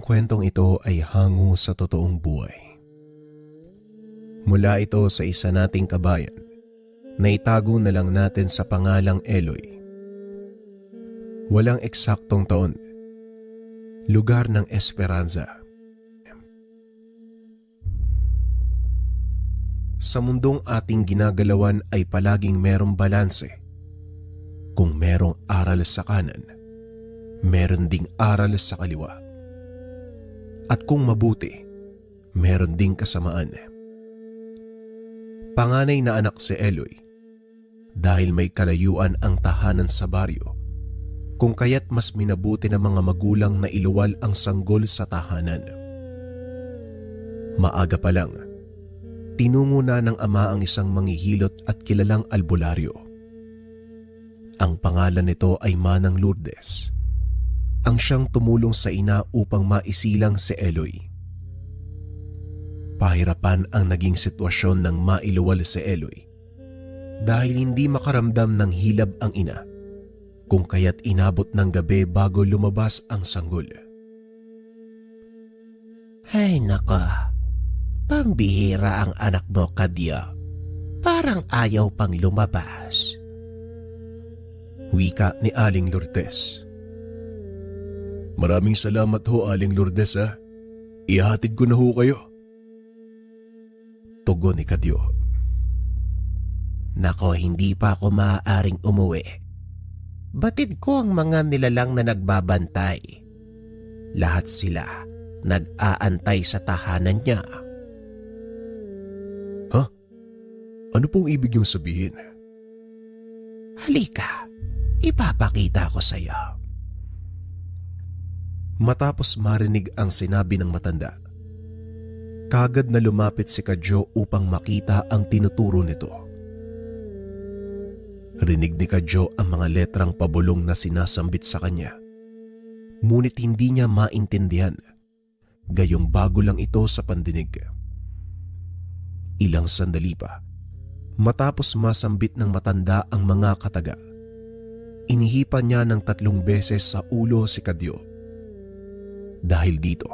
kwentong ito ay hango sa totoong buhay. Mula ito sa isa nating kabayan na itago na lang natin sa pangalang Eloy. Walang eksaktong taon, lugar ng Esperanza. Sa mundong ating ginagalawan ay palaging merong balanse. Kung merong aral sa kanan, meron ding aral sa kaliwa. At kung mabuti, meron ding kasamaan. Panganay na anak si Eloy dahil may kalayuan ang tahanan sa baryo, kung kaya't mas minabuti ng mga magulang na iluwal ang sanggol sa tahanan. Maaga pa lang, tinungo na ng ama ang isang manghihilot at kilalang albularyo. Ang pangalan nito ay Manang Lourdes. Ang siyang tumulong sa ina upang maisilang si Eloy. Pahirapan ang naging sitwasyon ng mailuwal si Eloy dahil hindi makaramdam ng hilab ang ina, kung kaya't inabot ng gabi bago lumabas ang sanggol. Ay nako, pambihira ang anak mo, Kadyo. Parang ayaw pang lumabas. Wika ni Aling Lourdes. Maraming salamat ho, Aling Lourdes ha. Ihahatid ko na ho kayo. Tugon ni Kadyo. Nako, hindi pa ako maaaring umuwi. Batid ko ang mga nilalang na nagbabantay. Lahat sila nag-aantay sa tahanan niya. Ha? Ano pong ibig niyong sabihin? Halika, ipapakita ko sa iyo. Matapos marinig ang sinabi ng matanda, kagad na lumapit si Kadyo upang makita ang tinuturo nito. Rinig ni Kadyo ang mga letrang pabulong na sinasambit sa kanya. Ngunit hindi niya maintindihan, gayong bago lang ito sa pandinig. Ilang sandali pa, matapos masambit ng matanda ang mga kataga, inihipan niya ng 3 beses sa ulo si Kadyo. Dahil dito,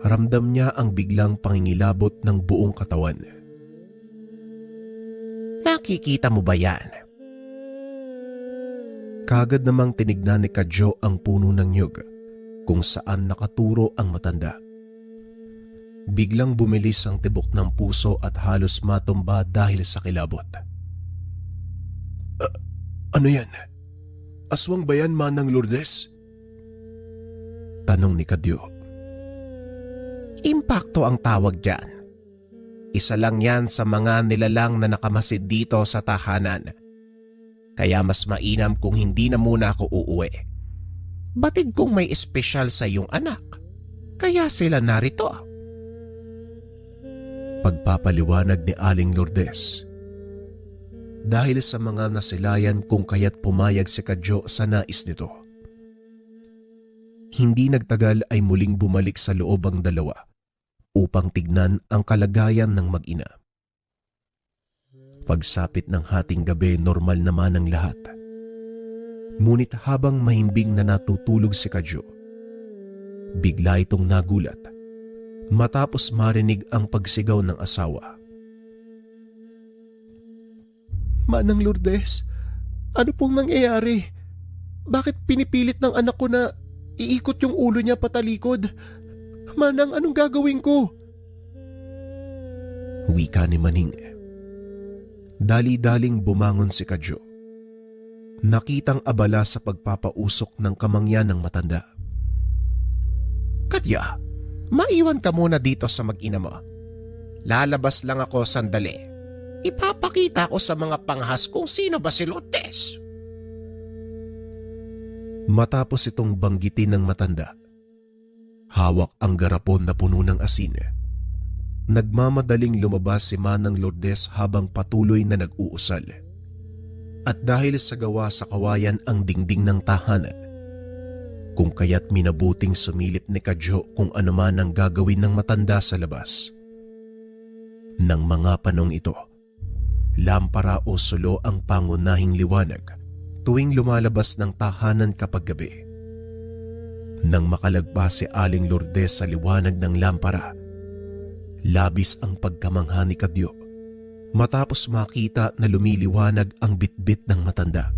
ramdam niya ang biglang pangingilabot ng buong katawan. Nakikita mo ba yan? Kagad namang tinignan ni Kadyo ang puno ng niyog kung saan nakaturo ang matanda. Biglang bumilis ang tibok ng puso at halos matumba dahil sa kilabot. Ano yan? Aswang ba yan, Manang Lourdes? Tanong ni Kadyo. Impakto ang tawag dyan. Isa lang yan sa mga nilalang na nakamasid dito sa tahanan. Kaya mas mainam kung hindi na muna ako uuwi. Batid kong may espesyal sa iyong anak. Kaya sila narito. Pagpapaliwanag ni Aling Lourdes. Dahil sa mga nasilayan kung kaya't pumayag si Kadyo sa nais nito. Hindi nagtagal ay muling bumalik sa loob ang dalawa upang tignan ang kalagayan ng mag-ina. Pagsapit ng hating gabi, normal naman ang lahat. Ngunit habang mahimbing na natutulog si Kadyo, bigla itong nagulat matapos marinig ang pagsigaw ng asawa. Manang Lourdes, ano pong nangyayari? Bakit pinipilit ng anak ko na iikot yung ulo niya patalikod? Manang, anong gagawin ko? Wika ni Maning. Dali-daling bumangon si Kadyo. Nakitang abala sa pagpapausok ng kamangyan ng matanda. Kadyo, maiwan ka muna dito sa mag-ina mo. Lalabas lang ako sandali. Ipapakita ko sa mga panghas kung sino ba si Lourdes. Matapos itong banggitin ng matanda, hawak ang garapon na puno ng asin. Nagmamadaling lumabas si Manang Lourdes habang patuloy na nag-uusal. At dahil sa gawa sa kawayan ang dingding ng tahanan, kung kaya't minabuting sumilip ni Kadyo kung ano man ang gagawin ng matanda sa labas. Nang mga panong ito, lampara o sulo ang pangunahing liwanag tuwing lumalabas ng tahanan kapag gabi. Nang makalagpas si Aling Lourdes sa liwanag ng lampara, labis ang pagkamangha ni Kadyo matapos makita na lumiliwanag ang bitbit ng matanda.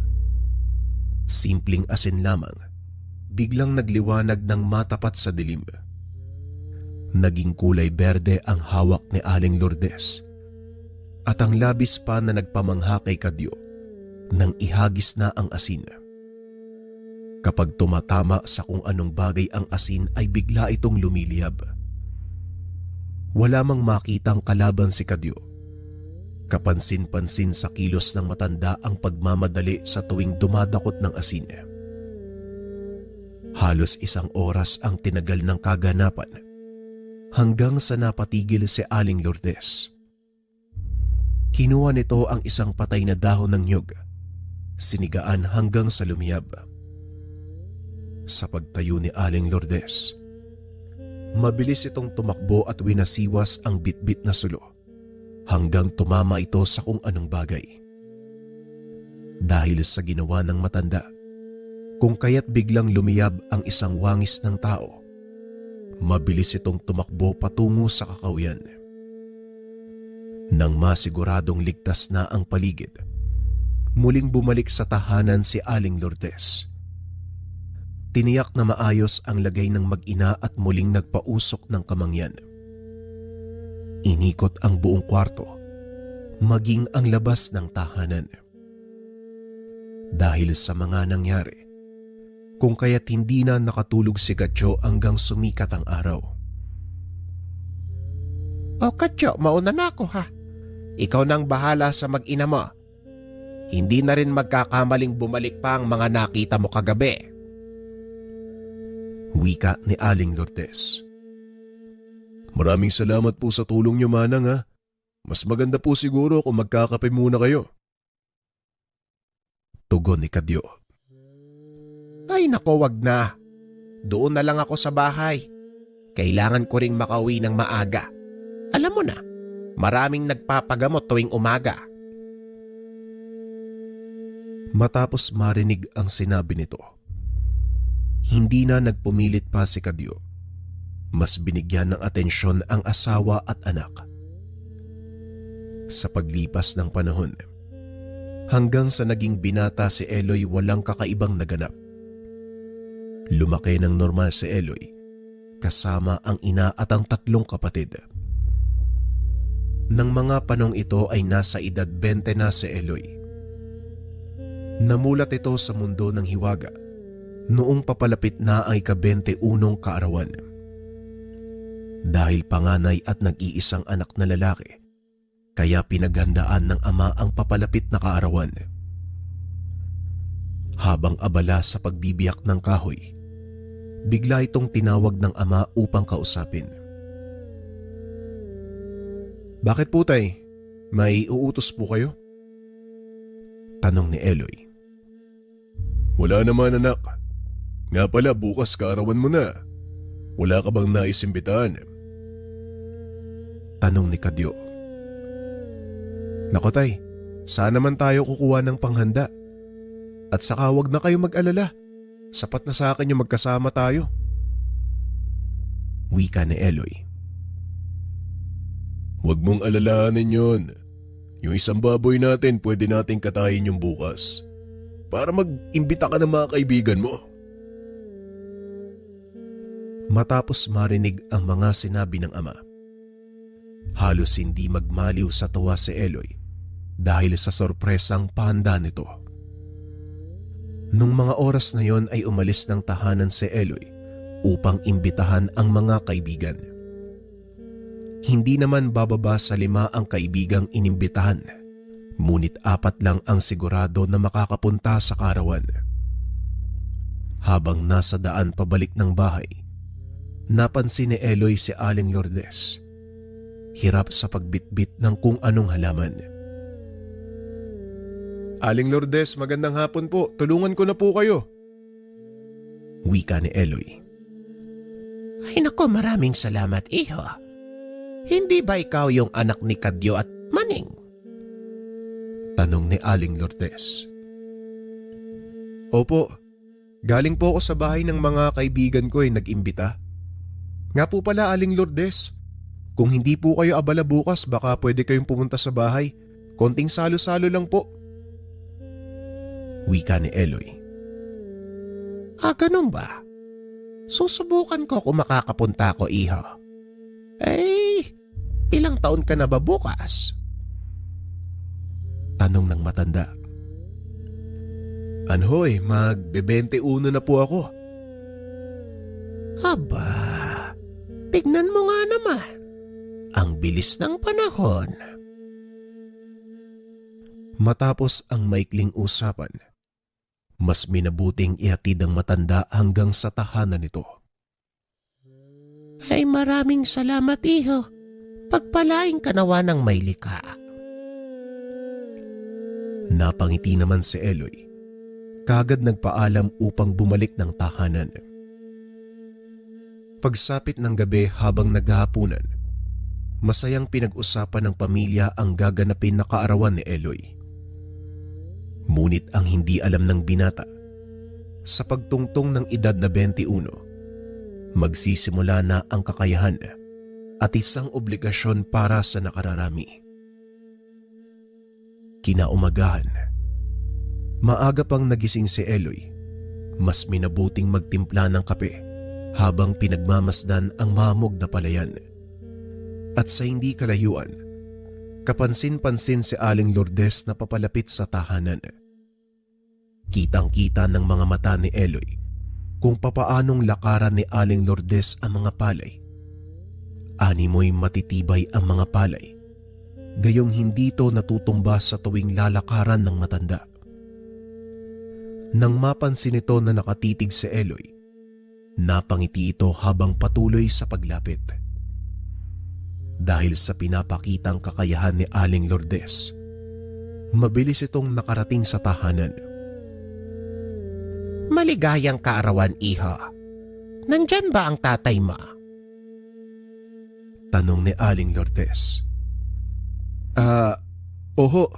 Simpleng asin lamang, biglang nagliwanag ng matapat sa dilim. Naging kulay berde ang hawak ni Aling Lourdes at ang labis pa na nagpamangha kay Kadyo nang ihagis na ang asin. Kapag tumatama sa kung anong bagay ang asin ay bigla itong lumiliyab. Wala mang makitang kalaban si Kadyo. Kapansin-pansin sa kilos ng matanda ang pagmamadali sa tuwing dumadakot ng asin. Halos 1 oras ang tinagal ng kaganapan hanggang sa napatigil si Aling Lourdes. Kinuha nito ang isang patay na dahon ng nyug, sinigaan hanggang sa lumiyab. Sa pagtayo ni Aling Lourdes, mabilis itong tumakbo at winasiwas ang bitbit na sulo hanggang tumama ito sa kung anong bagay. Dahil sa ginawa ng matanda, kung kaya't biglang lumiyab ang isang wangis ng tao, mabilis itong tumakbo patungo sa kakawian. Nang masiguradong ligtas na ang paligid, muling bumalik sa tahanan si Aling Lourdes. Tiniyak na maayos ang lagay ng mag-ina at muling nagpausok ng kamangyan. Inikot ang buong kwarto, maging ang labas ng tahanan. Dahil sa mga nangyari, kung kaya't hindi na nakatulog si Kadyo hanggang sumikat ang araw. O Kadyo, mauna na ako ha. Ikaw nang bahala sa mag-ina mo. Hindi na rin magkakamaling bumalik pa ang mga nakita mo kagabi. Wika ni Aling Lourdes. Maraming salamat po sa tulong niyo, Manang ha. Mas maganda po siguro kung magkakape muna kayo. Tugon ni Kadyo. Ay nako, wag na. Doon na lang ako sa bahay. Kailangan ko ring makauwi ng maaga. Alam mo na, maraming nagpapagamot tuwing umaga. Matapos marinig ang sinabi nito, hindi na nagpumilit pa si Kadyo. Mas binigyan ng atensyon ang asawa at anak. Sa paglipas ng panahon, hanggang sa naging binata si Eloy, walang kakaibang naganap. Lumaki ng normal si Eloy, kasama ang ina at ang 3 kapatid. Nang mga panong ito ay nasa edad 20 na si Eloy. Namulat ito sa mundo ng hiwaga noong papalapit na ay ika-21 kaarawan. Dahil panganay at nag-iisang anak na lalaki, kaya pinaghandaan ng ama ang papalapit na kaarawan. Habang abala sa pagbibiyak ng kahoy, bigla itong tinawag ng ama upang kausapin. Bakit po tay? May uutos po kayo? Tanong ni Eloy. Wala naman anak. Nga pala bukas kaarawan mo na. Wala ka bang naisimbitan? Tanong ni Kadyo. Nako tay, saan naman tayo kukuha ng panghanda? At saka wag na kayo mag-alala. Sapat na sa akin yung magkasama tayo. Wika ni Eloy. Huwag mong alalahanin yun. Yung isang baboy natin pwede nating katayin yung bukas. Para mag-imbita ka ng mga kaibigan mo. Matapos marinig ang mga sinabi ng ama, halos hindi magmaliw sa tuwa si Eloy dahil sa sorpresang pahanda nito. Nung mga oras na yon ay umalis ng tahanan si Eloy upang imbitahan ang mga kaibigan. Hindi naman bababa sa 5 ang kaibigang inimbitahan, ngunit 4 lang ang sigurado na makakapunta sa kaarawan. Habang nasa daan pabalik ng bahay, napansin ni Eloy si Aling Lourdes, hirap sa pagbitbit ng kung anong halaman. Aling Lourdes, magandang hapon po. Tulungan ko na po kayo. Wika ni Eloy. Ay nako, maraming salamat iho. Hindi ba ikaw yung anak ni Kadyo at Maning? Tanong ni Aling Lourdes. Opo, Galing po ako sa bahay ng mga kaibigan ko nag-imbita. Nga po pala, Aling Lourdes, kung hindi po kayo abala bukas baka pwede kayong pumunta sa bahay. Konting salo-salo lang po. Wika ni Eloy. Ganun ba? Susubukan ko kung makakapunta ako, iho. Ilang taon ka na ba bukas? Tanong ng matanda. Anhoy, magbe-21 na po ako. Aba, tignan mo nga naman. Ang bilis ng panahon. Matapos ang maikling usapan, mas minabuting ihatid ang matanda hanggang sa tahanan nito. Maraming salamat, iho. Pagpalaing ka nawa ng may likha. Napangiti naman si Eloy. Kagad nagpaalam upang bumalik ng tahanan. Pagsapit ng gabi habang naghahapunan, masayang pinag-usapan ng pamilya ang gaganapin na kaarawan ni Eloy. Ngunit ang hindi alam ng binata, sa pagtungtong ng edad na 21, magsisimula na ang kakayahan at isang obligasyon para sa nakararami. Kinaumagahan, maaga pang nagising si Eloy. Mas minabuting magtimpla ng kape habang pinagmamasdan ang mahamog na palayan. At sa hindi kalayuan, kapansin-pansin si Aling Lourdes na papalapit sa tahanan. Kitang-kita ng mga mata ni Eloy kung papaanong lakaran ni Aling Lourdes ang mga palay. Animoy matitibay ang mga palay, gayong hindi ito natutumba sa tuwing lalakaran ng matanda. Nang mapansin ito na nakatitig si Eloy, napangiti ito habang patuloy sa paglapit. Dahil sa pinapakitang kakayahan ni Aling Lourdes, mabilis itong nakarating sa tahanan. Maligayang kaarawan, iho. Nandyan ba ang tatay mo? Tanong ni Aling Lourdes. Oho,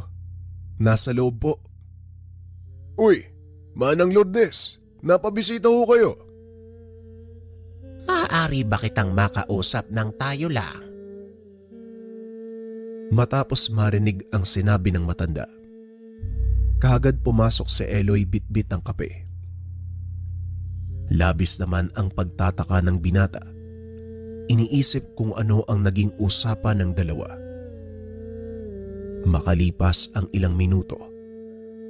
nasa loob po. Uy, Manang Lourdes, napabisita ho kayo. Maaari ba kitang makausap ng tayo lang? Matapos marinig ang sinabi ng matanda, kaagad pumasok si Eloy bitbit ang kape. Labis naman ang pagtataka ng binata. Iniisip kung ano ang naging usapan ng dalawa. Makalipas ang ilang minuto,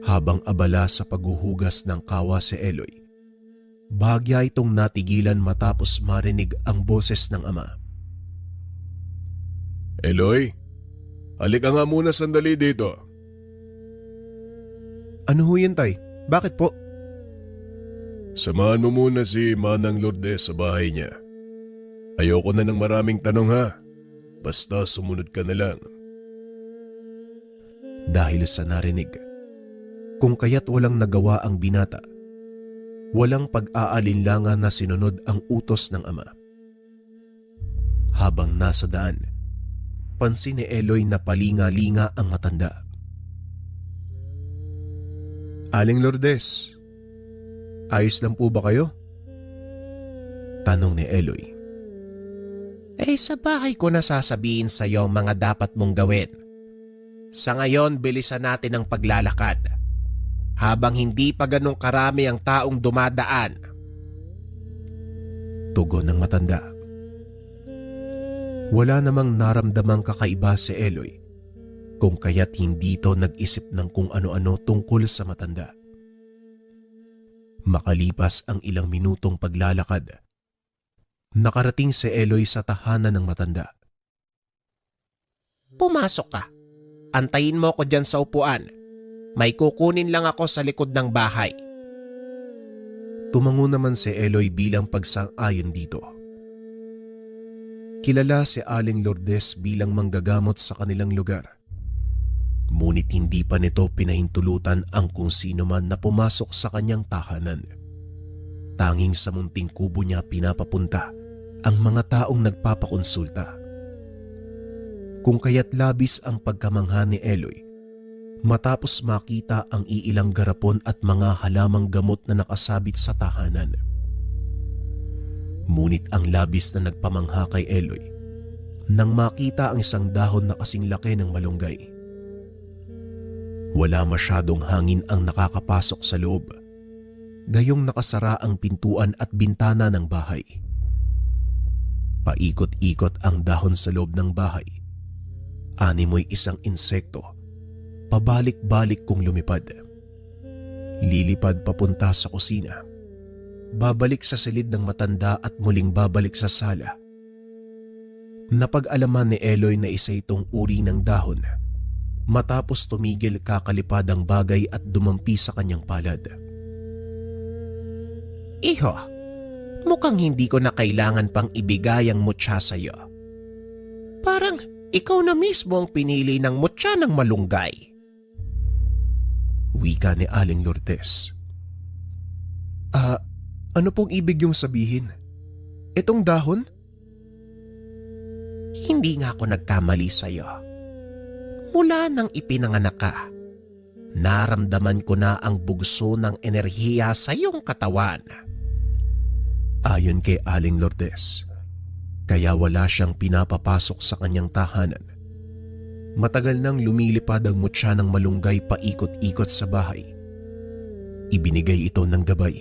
habang abala sa paghuhugas ng kawa si Eloy, bahagya itong natigilan matapos marinig ang boses ng ama. Eloy, halika nga muna sandali dito. Ano ho yan, tay? Bakit po? Samahan mo muna si Manang Lourdes sa bahay niya. Ayoko na ng maraming tanong ha. Basta sumunod ka na lang. Dahil sa narinig, kung kaya't walang nagawa ang binata, walang pag-aalinlangan na sinunod ang utos ng ama. Habang nasa daan, pansin ni Eloy na palinga-linga ang matanda. Aling Lourdes, ayos lang po ba kayo? Tanong ni Eloy. Sa bahay ko na sasabihin sa iyo mga dapat mong gawin. Sa ngayon, bilisan natin ang paglalakad. Habang hindi pa ganong karami ang taong dumadaan. Tugon ng matanda. Wala namang naramdamang kakaiba si Eloy, kung kaya't hindi ito nag-isip ng kung ano-ano tungkol sa matanda. Makalipas ang ilang minutong paglalakad, nakarating si Eloy sa tahanan ng matanda. Pumasok ka. Antayin mo ko dyan sa upuan. May kukunin lang ako sa likod ng bahay. Tumango naman si Eloy bilang pagsang-ayon dito. Kilala si Aling Lourdes bilang manggagamot sa kanilang lugar. Ngunit hindi pa nito pinahintulutan ang kung sino man na pumasok sa kanyang tahanan. Tanging sa munting kubo niya pinapapunta ang mga taong nagpapakonsulta. Kung kaya't labis ang pagkamangha ni Eloy Matapos makita ang iilang garapon at mga halamang gamot na nakasabit sa tahanan. Ngunit ang labis na nagpamangha kay Eloy nang makita ang isang dahon na kasing laki ng malunggay. Wala masyadong hangin ang nakakapasok sa loob, gayong nakasara ang pintuan at bintana ng bahay. Paikot-ikot ang dahon sa loob ng bahay. Animoy isang insekto. Pabalik-balik kong lumipad. Lilipad papunta sa kusina. Babalik sa silid ng matanda at muling babalik sa sala. Napag-alaman ni Eloy na isa itong uri ng dahon. Matapos tumigil kakalipad ang bagay at dumampi sa kanyang palad. Iho, mukhang hindi ko na kailangan pang ibigay ang mutya sa'yo. Parang ikaw na mismo ang pinili ng mutya ng malunggay. Wika ni Aling Lourdes. Ano pong ibig yung sabihin? Itong dahon? Hindi nga ako nagkamali sa'yo. Mula nang ipinanganak ka, naramdaman ko na ang bugso ng enerhiya sa iyong katawan. Ayon kay Aling Lourdes, kaya wala siyang pinapapasok sa kanyang tahanan. Matagal nang lumilipad ang mutya ng malunggay paikot-ikot sa bahay. Ibinigay ito ng gabay,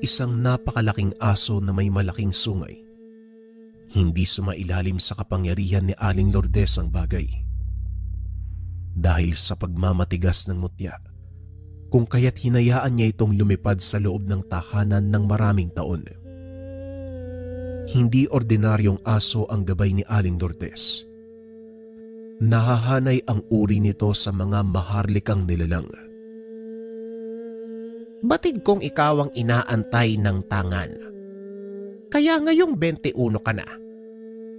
isang napakalaking aso na may malaking sungay. Hindi sumailalim sa kapangyarihan ni Aling Lourdes ang bagay. Dahil sa pagmamatigas ng mutya, kung kaya't hinayaan niya itong lumipad sa loob ng tahanan ng maraming taon. Hindi ordinaryong aso ang gabay ni Aling Lourdes. Nahahanay ang uri nito sa mga maharlikang nilalang. Batid kong ikaw ang inaantay ng tangan. Kaya ngayong 21 ka na.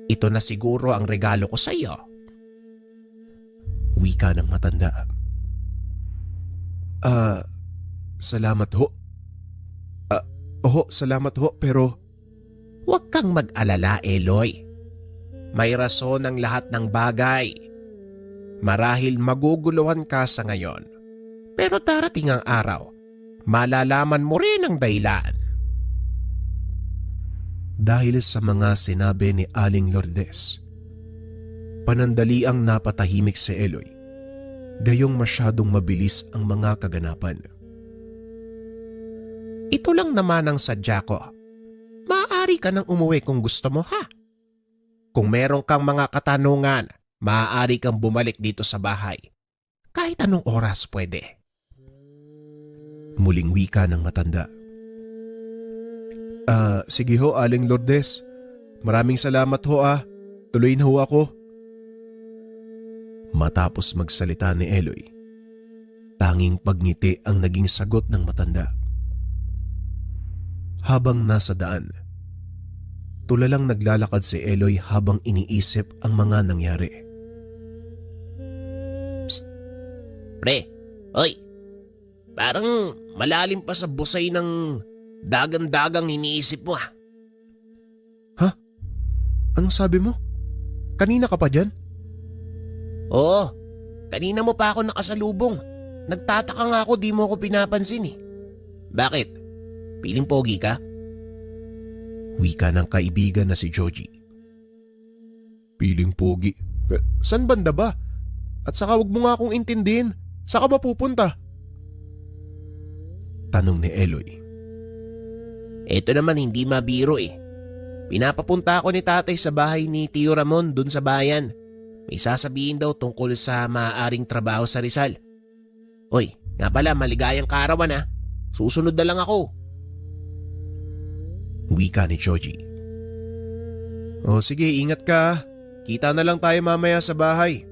Ito na siguro ang regalo ko sa iyo. Wika ng matanda. Salamat ho. Salamat ho, pero... Huwag kang mag-alala, Eloy. May rason ang lahat ng bagay. Marahil maguguluhan ka sa ngayon. Pero darating ang araw, malalaman mo rin ang dahilan. Dahil sa mga sinabi ni Aling Lourdes, panandaliang napatahimik si Eloy, gayong masyadong mabilis ang mga kaganapan. Ito lang naman ang sadya ko. Maaari ka nang umuwi kung gusto mo, ha? Kung meron kang mga katanungan, maaari kang bumalik dito sa bahay. Kahit anong oras pwede. Muling wika ng matanda. Sige ho, Aling Lourdes. Maraming salamat ho . Tuloy na ho ako. Matapos magsalita ni Eloy, tanging pagngiti ang naging sagot ng matanda. Habang nasa daan, tulalang naglalakad si Eloy habang iniisip ang mga nangyari. Psst! Pre, oy! Parang malalim pa sa busay ng dagang-dagang iniisip mo . Ha? Anong sabi mo? Kanina ka pa dyan? Oo, kanina mo pa ako nakasalubong. Nagtataka nga ako di mo ako pinapansin . Bakit? Piling pogi ka? Wika ng kaibigan na si Joji. Piling pogi? Pero, saan banda ba? At saka wag mo nga akong intindihin. Saan ka ba pupunta? Tanong ni Eloy. Ito naman hindi mabiro . Pinapapunta ako ni tatay sa bahay ni Tio Ramon dun sa bayan. May sasabihin daw tungkol sa maaaring trabaho sa Rizal. Hoy, nga pala maligayang kaarawan . Susunod na lang ako. Wika ni Joji. O sige, ingat ka . Kita na lang tayo mamaya sa bahay.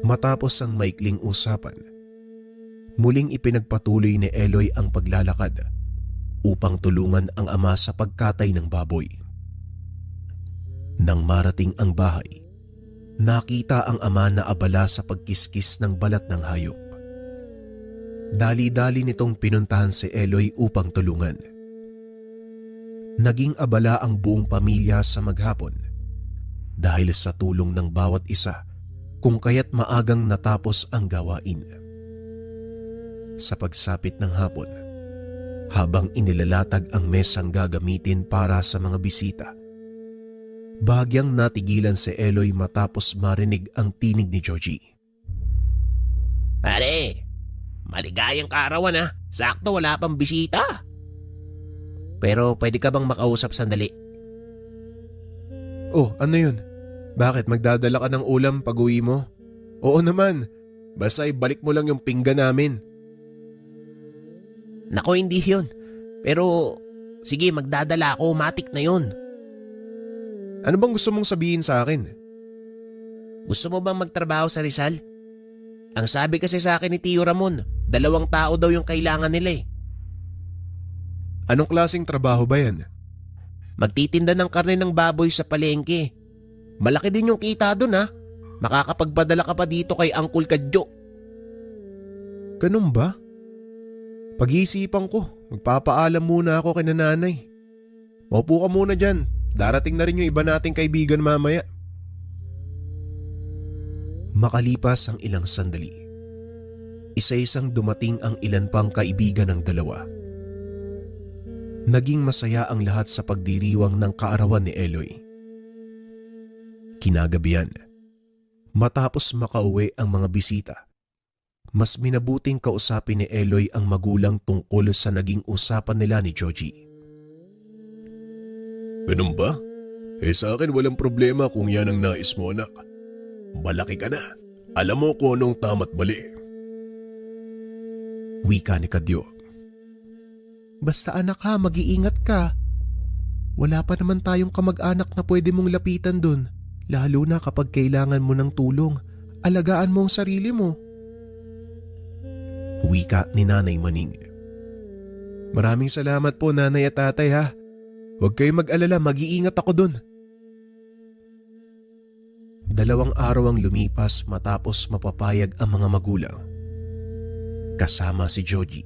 Matapos ang maikling usapan, muling ipinagpatuloy ni Eloy ang paglalakad upang tulungan ang ama sa pagkatay ng baboy. Nang marating ang bahay, nakita ang ama na abala sa pagkiskis ng balat ng hayop. Dali-dali nitong pinuntahan si Eloy upang tulungan. Naging abala ang buong pamilya sa maghapon dahil sa tulong ng bawat isa kung kaya't maagang natapos ang gawain. Sa pagsapit ng hapon, habang inilalatag ang mesang gagamitin para sa mga bisita, bahagyang natigilan si Eloy matapos marinig ang tinig ni Joji. Pare, maligayang kaarawan ha. Sakto wala pang bisita. Pero pwede ka bang makausap sandali? Oh, ano yun? Bakit magdadala ka ng ulam pag uwi mo? Oo naman, basta ibalik mo lang yung pinggan namin. Nako, hindi yun. Pero sige, magdadala ako, matik na yun. Ano bang gusto mong sabihin sa akin? Gusto mo bang magtrabaho sa Rizal? Ang sabi kasi sa akin ni Tio Ramon, 2 tao daw yung kailangan nila eh. Anong klaseng trabaho ba yan? Magtitinda ng karne ng baboy sa palengke. Malaki din yung kita dun ha. Makakapagpadala ka pa dito kay Uncle Kadyo. Ganun ba? Pag-iisipan ko, magpapaalam muna ako kay nanay. Maupo ka muna dyan. Darating na rin yung iba nating kaibigan mamaya. Makalipas ang ilang sandali, isa-isang dumating ang ilan pang kaibigan ng dalawa. Naging masaya ang lahat sa pagdiriwang ng kaarawan ni Eloy. Kinagabihan, matapos makauwi ang mga bisita, mas minabuting kausapin ni Eloy ang magulang tungkol sa naging usapan nila ni Joji. Ganun ba? Sa akin walang problema kung yan ang nais mo, anak. Malaki ka na. Alam mo kung anong tama't mali. Wika ni Kadyo. Basta anak ha, mag-iingat ka. Wala pa naman tayong kamag-anak na pwede mong lapitan dun. Lalo na kapag kailangan mo ng tulong. Alagaan mo ang sarili mo. Wika ni Nanay Maning. Maraming salamat po nanay at tatay ha. Huwag kayong mag-alala, mag-iingat ako dun. 2 araw ang lumipas matapos mapapayag ang mga magulang. Kasama si Joji,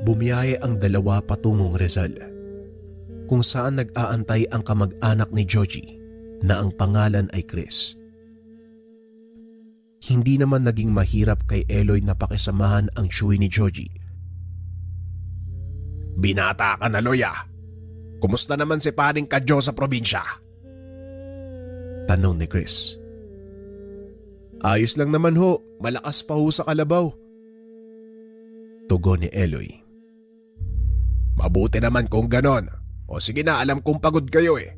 bumiyahe ang 2 patungong Rizal, kung saan nag-aantay ang kamag-anak ni Joji na ang pangalan ay Chris. Hindi naman naging mahirap kay Eloy na pakisamahan ang tsuwi ni Joji. Binata ka na, Loya. Kumusta naman si Paring Kadyo sa probinsya? Tanong ni Chris. Ayos lang naman ho, malakas pa ho sa kalabaw. Tugon ni Eloy. Mabuti naman kung ganon. O sige na, alam kong pagod kayo eh.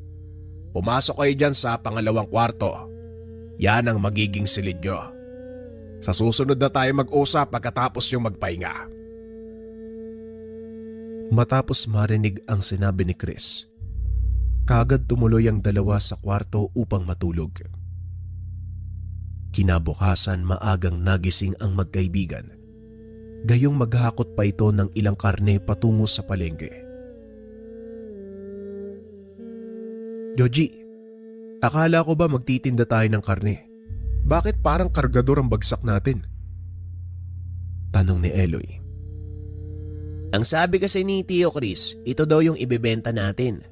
Pumasok kayo dyan sa pangalawang kwarto. Yan ang magiging silid nyo. Sa susunod na tayo mag-usap pagkatapos yung magpahinga. Matapos marinig ang sinabi ni Chris, kagad tumuloy ang 2 sa kwarto upang matulog. Kinabukasan maagang nagising ang magkaibigan. Gayong maghakot pa ito ng ilang karne patungo sa palengke. Joji, akala ko ba magtitinda tayo ng karne? Bakit parang kargador ang bagsak natin? Tanong ni Eloy. Ang sabi kasi ni Tio Chris, ito daw yung ibebenta natin.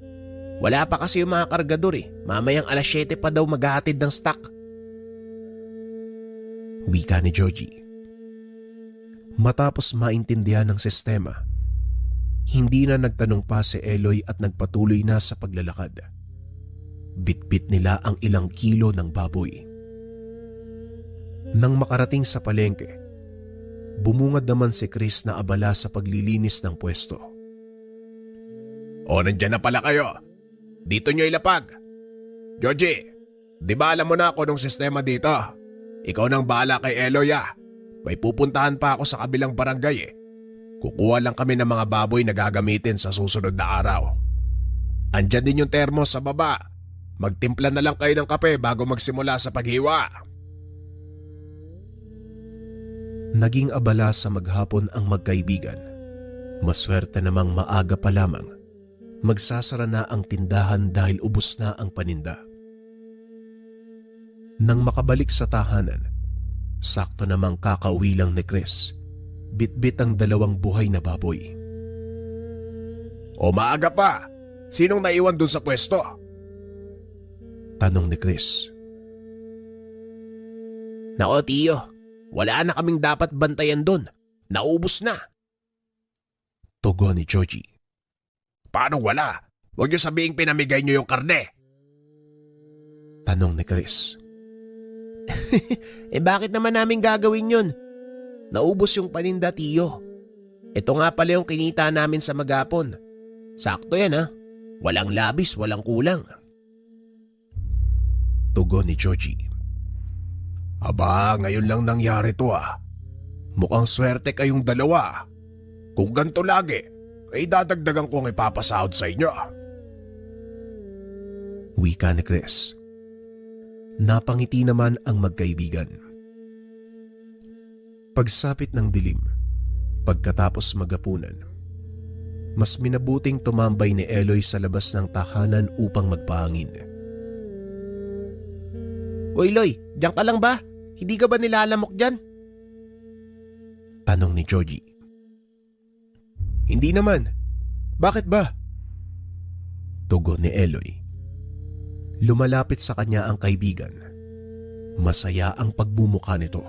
Wala pa kasi yung mga kargador eh. Mamayang 7:00 pa daw maghahatid ng stock. Wika ni Joji. Matapos maintindihan ng sistema, hindi na nagtanong pa si Eloy at nagpatuloy na sa paglalakad. Bitbit nila ang ilang kilo ng baboy. Nang makarating sa palengke, bumungad naman si Chris na abala sa paglilinis ng pwesto. O, nandyan na pala kayo. Dito nyo ilapag. Joji, di ba alam mo na ako nung sistema dito? Ikaw nang bahala kay Eloy ah. May pupuntahan pa ako sa kabilang barangay eh. Kukuha lang kami ng mga baboy na gagamitin sa susunod na araw. Andyan din yung termos sa baba. Magtimpla na lang kayo ng kape bago magsimula sa paghiwa. Naging abala sa maghapon ang magkaibigan. Maswerte namang maaga pa lamang. Magsasara na ang tindahan dahil ubos na ang paninda. Nang makabalik sa tahanan, sakto namang kakauwi lang ni Chris. Bitbit ang 2 buhay na baboy. O maaga pa! Sinong naiwan dun sa pwesto? Tanong ni Chris. Nako tiyo, wala na kaming dapat bantayan doon. Naubos na. Tugon ni Georgie. Paano wala? Huwag niyo sabihing pinamigay niyo yung karne. Tanong ni Chris. Bakit naman namin gagawin yun? Naubos yung paninda tiyo. Ito nga pala yung kinita namin sa maghapon. Sakto yan ha. Walang labis, walang kulang. Tugon ni Georgie. Aba, ngayon lang nangyari to ah. Mukhang swerte kayong dalawa. Kung ganito lagi, ay dadagdagan ko ang ipapasahod sa inyo. Wika ni Chris. Napangiti naman ang magkaibigan. Pagsapit ng dilim, pagkatapos magapunan, mas minabuting tumambay ni Eloy sa labas ng tahanan upang magpahangin. Hoy Loy, diyan ka lang ba? Hindi ka ba nilalamok dyan? Tanong ni Georgie. Hindi naman. Bakit ba? Tugon ni Eloy. Lumalapit sa kanya ang kaibigan. Masaya ang pagbumuka nito.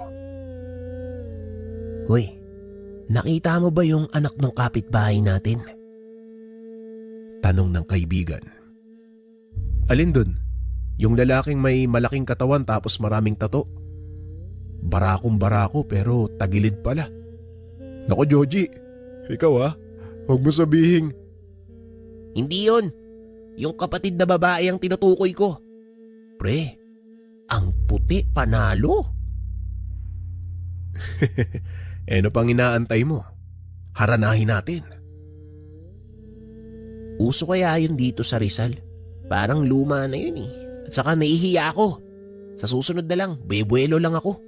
Hoy, nakita mo ba yung anak ng kapitbahay natin? Tanong ng kaibigan. Alin dun? Yung lalaking may malaking katawan tapos maraming tato? Barakong barako pero tagilid pala. Nako Georgie, ikaw huwag mo sabihing. Hindi yon. Yung kapatid na babae ang tinutukoy ko. Pre, ang puti panalo. Ano pang inaantay mo? Haranahin natin. Uso kaya yun dito sa Rizal? Parang luma na yun eh. At saka nahihiya ako. Sa susunod na lang, bebuelo lang ako.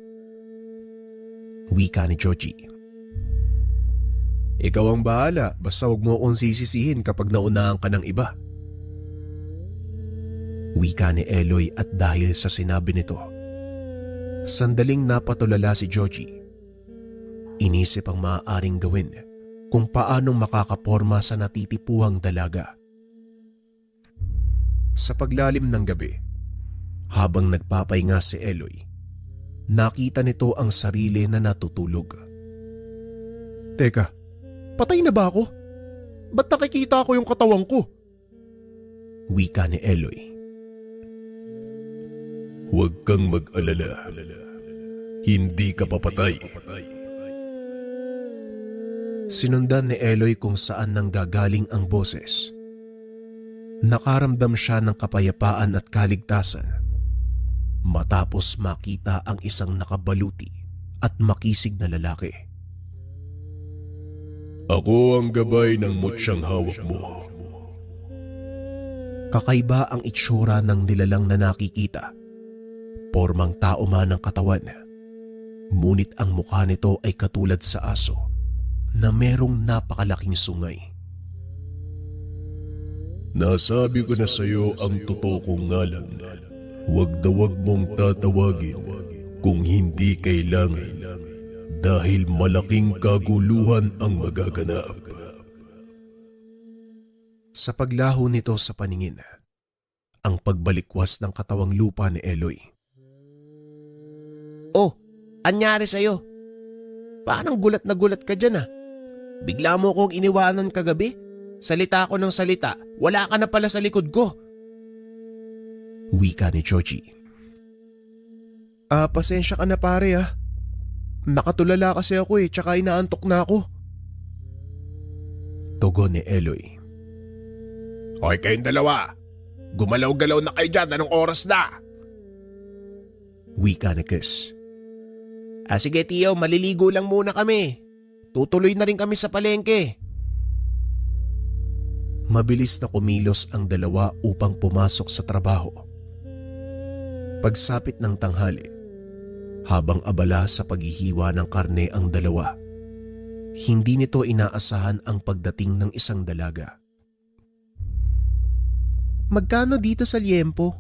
Wika ni Georgie. Ikaw ang bahala, basta huwag mo akong sisisihin kapag naunahan ka ng iba. Wika ni Eloy at dahil sa sinabi nito, sandaling napatulala si Georgie. Inisip ang maaaring gawin kung paanong makakaporma sa natitipuhang dalaga. Sa paglalim ng gabi, habang nagpapahinga si Eloy, nakita nito ang sarili na natutulog. Teka, patay na ba ako? Ba't nakikita ko yung katawan ko? Wika ni Eloy. Huwag kang mag-alala. Hindi ka papatay. Sinundan ni Eloy kung saan nanggagaling ang boses. Nakaramdam siya ng kapayapaan at kaligtasan matapos makita ang isang nakabaluti at makisig na lalaki. Ako ang gabay ng mutsyang hawak mo. Kakaiba ang itsura ng nilalang na nakikita. Pormang tao man ang katawan. Ngunit ang mukha nito ay katulad sa aso na merong napakalaking sungay. Nasabi ko na sa iyo ang totoo kong ngalan. Huwag na huwag mong tatawagin kung hindi kailangan dahil malaking kaguluhan ang magaganap. Sa paglaho nito sa paningin, ang pagbalikwas ng katawang lupa ni Eloy. Oh, anyari sa'yo? Parang gulat na gulat ka dyan ah. Bigla mo kong iniwanan kagabi. Salita ko ng salita, wala ka na pala sa likod ko. Wika ni Georgie. Pasensya ka na pare ah. Nakatulala kasi ako tsaka inaantok na ako. Tugon ni Eloy. Hoy kayong dalawa, gumalaw-galaw na kayo dyan, anong oras na? Wika ni Chris. Sige tiyo, maliligo lang muna kami. Tutuloy na rin kami sa palengke. Mabilis na kumilos ang dalawa upang pumasok sa trabaho. Pagsapit ng tanghali, habang abala sa paghihiwa ng karne ang dalawa, hindi nito inaasahan ang pagdating ng isang dalaga. Magkano dito sa liempo?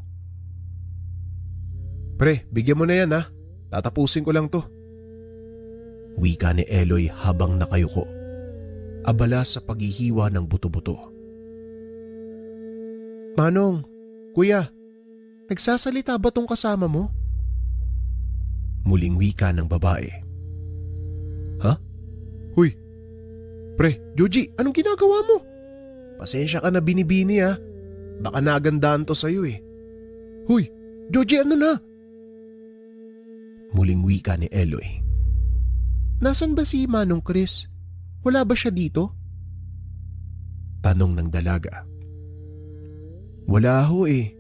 Pre, bigyan mo na yan ha. Tatapusin ko lang to. Wika ni Eloy habang nakayuko, abala sa paghihiwa ng buto-buto. Manong, kuya, nagsasalita ba tong kasama mo? Muling wika ng babae. Ha? Huy! Pre, Joji, anong ginagawa mo? Pasensya ka na binibini ha. Baka nagandaan to sa'yo eh. Huy! Joji, ano na? Muling wika ni Eloy. Nasaan ba si Manong Chris? Wala ba siya dito? Tanong ng dalaga. Wala ho eh.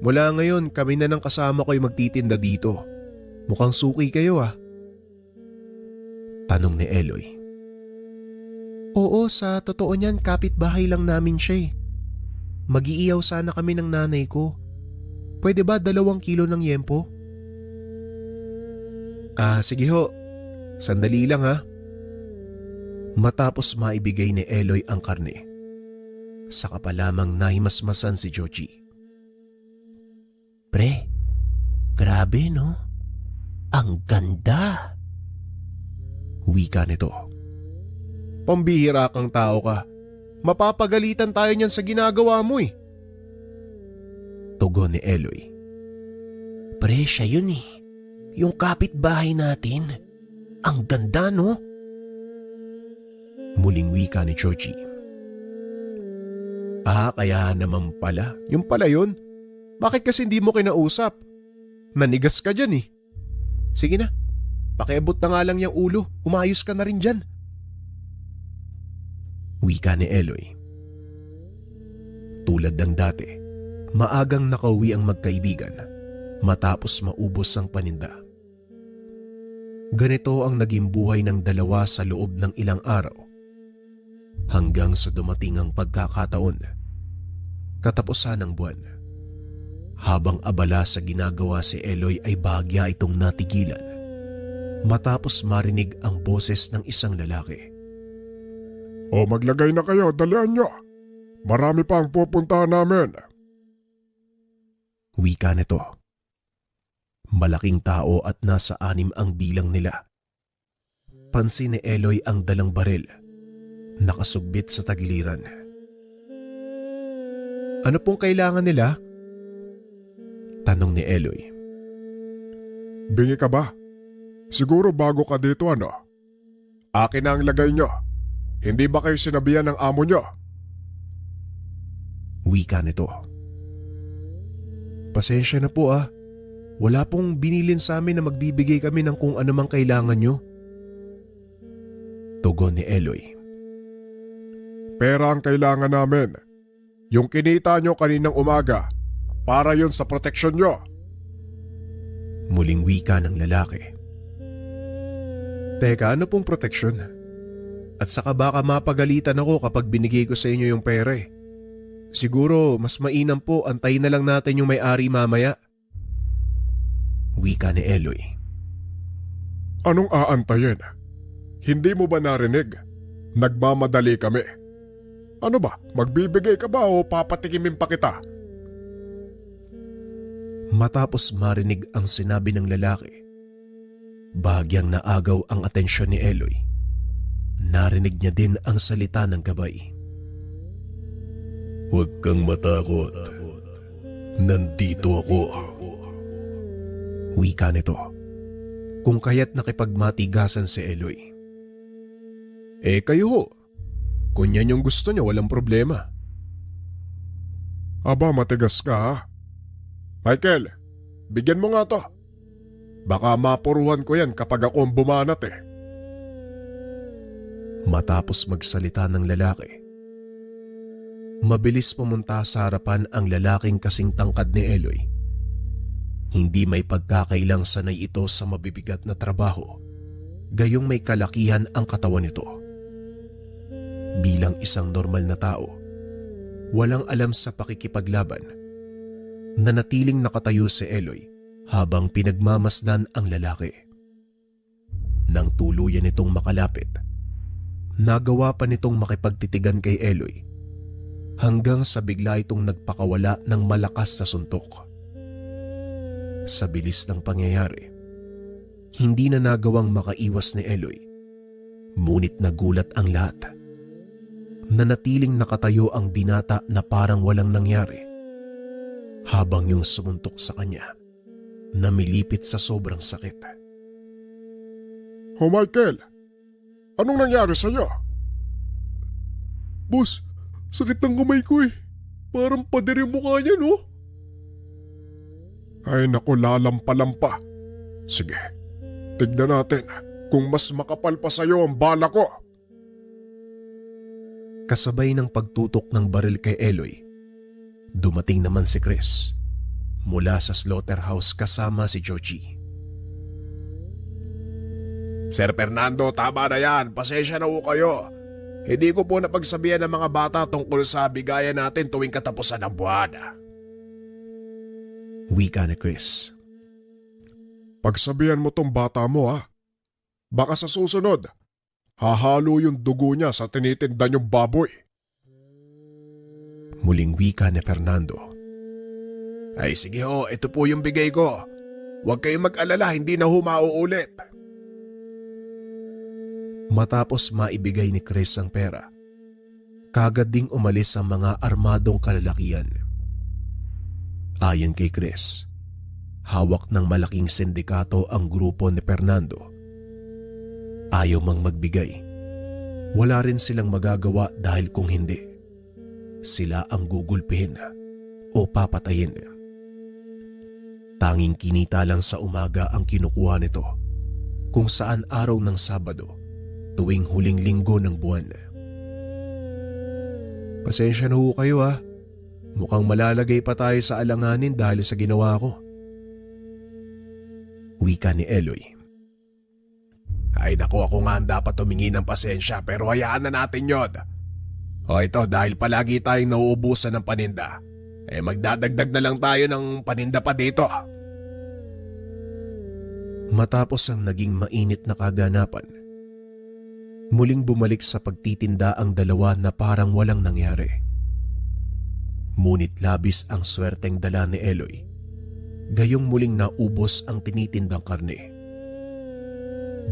Mula ngayon kami na ng kasama ko'y magtitinda dito. Mukhang suki kayo ah. Tanong ni Eloy. Oo, sa totoo niyan kapitbahay lang namin siya eh. Mag-iiyaw sana kami ng nanay ko. Pwede ba 2 kilo ng yempo? Sige ho. Sandali lang ha. Matapos maibigay ni Eloy ang karne, saka pa lamang nahimasmasan si Joji. Pre, grabe no? Ang ganda! Wika nito. Pambihira kang tao ka. Mapapagalitan tayo niyan sa ginagawa mo eh. Tugon ni Eloy. Pre, siya yun eh. Yung kapitbahay natin. Ang ganda no? Muling wika ni Joji. Kaya naman pala. Yung pala yun. Bakit kasi hindi mo kinausap? Nanigas ka dyan eh. Sige na, pakiabot na nga lang yung ulo. Umayos ka na rin dyan. Wika ni Eloy. Tulad ng dati, maagang nakauwi ang magkaibigan matapos maubos ang paninda. Ganito ang naging buhay ng dalawa sa loob ng ilang araw. Hanggang sa dumating ang pagkakataon, katapusan ng buwan. Habang abala sa ginagawa si Eloy ay bahagya itong natigilan matapos marinig ang boses ng isang lalaki. O maglagay na kayo, dalian nyo. Marami pa ang pupuntahan namin. Wika nito. Malaking tao at nasa 6 ang bilang nila. Pansin ni Eloy ang dalang baril, nakasugbit sa tagiliran. Ano pong kailangan nila? Tanong ni Eloy. Bingi ka ba? Siguro bago ka dito ano? Akin na ang lagay nyo. Hindi ba kayo sinabihan ng amo nyo? Wika nito. Pasensya na po ah. Wala pong binilin sa amin na magbibigay kami ng kung anumang kailangan nyo. Tugon ni Eloy. Pera ang kailangan namin. Yung kinita nyo kaninang umaga, para yun sa proteksyon nyo. Muling wika ng lalaki. Teka, ano pong proteksyon? At saka baka mapagalitan ako kapag binigay ko sa inyo yung pera eh. Siguro mas mainam po antayin na lang natin yung may-ari mamaya. Wika ni Eloy. Anong aantayin? Hindi mo ba narinig? Nagmamadali kami. Ano ba? Magbibigay ka ba o papatikimin pa kita? Matapos marinig ang sinabi ng lalaki, bahagyang naagaw ang atensyon ni Eloy. Narinig niya din ang salita ng gabay. Huwag kang matakot. Nandito ako. Wika nito. Kung kaya't nakipagmatigasan si Eloy. Kayo ho. Kung yan yung gusto niya, walang problema. Aba, matigas ka ha? Michael, bigyan mo nga to. Baka mapuruhan ko yan kapag ako ang bumanat eh. Matapos magsalita ng lalaki, mabilis pumunta sa harapan ang lalaking kasing tangkad ni Eloy. Hindi may pagkakailang sanay ito sa mabibigat na trabaho, gayong may kalakihan ang katawan nito. Bilang isang normal na tao, walang alam sa pakikipaglaban, nanatiling nakatayo si Eloy habang pinagmamasdan ang lalaki. Nang tuluyan nitong makalapit, nagawa pa nitong makipagtitigan kay Eloy hanggang sa bigla itong nagpakawala ng malakas sa suntok. Sa bilis ng pangyayari, hindi na nagawang makaiwas ni Eloy, ngunit nagulat ang lahat. Nanatiling nakatayo ang binata na parang walang nangyari, habang yung sumuntok sa kanya, namilipit sa sobrang sakit. Oh Michael, anong nangyari sa'yo? Boss, sakit ng kamay ko eh. Parang pader yung mukha niya, no? Ay naku, lalampa-lampa. Sige, tignan natin kung mas makapal pa sa'yo ang bala ko. Kasabay ng pagtutok ng baril kay Eloy, dumating naman si Chris mula sa slaughterhouse kasama si Georgie. Sir Fernando, tama na yan. Pasensya na po kayo. Hindi ko po napagsabihan ng mga bata tungkol sa bigayan natin tuwing katapusan ng buwan. Wika ni Chris. Pagsabihan mo tong bata mo ha. Baka sa susunod, hahalo yung dugo niya sa tinitinda niyong baboy. Muling wika ni Fernando. Ay sige ho, ito po yung bigay ko. Huwag kayong mag-alala, hindi na ho mauulit. Matapos maibigay ni Chris ang pera, kagad ding umalis ang mga armadong kalalakian. Ayon kay Chris, hawak ng malaking sindikato ang grupo ni Fernando. Ayaw mang magbigay. Wala rin silang magagawa dahil kung hindi, sila ang gugulpihin o papatayin. Tanging kinita lang sa umaga ang kinukuha nito, kung saan araw ng Sabado tuwing huling linggo ng buwan. Pasensya na ho kayo ha. Mukhang malalagay pa tayo sa alanganin dahil sa ginawa ko. Wika ni Eloy. Ay naku, ako nga ang dapat humingi ng pasensya pero hayaan na natin yun. O ito, dahil palagi tayong nauubusan ng paninda, magdadagdag na lang tayo ng paninda pa dito. Matapos ang naging mainit na kaganapan, muling bumalik sa pagtitinda ang dalawa na parang walang nangyari. Ngunit labis ang swerteng dala ni Eloy, gayong muling naubos ang tinitindang karne.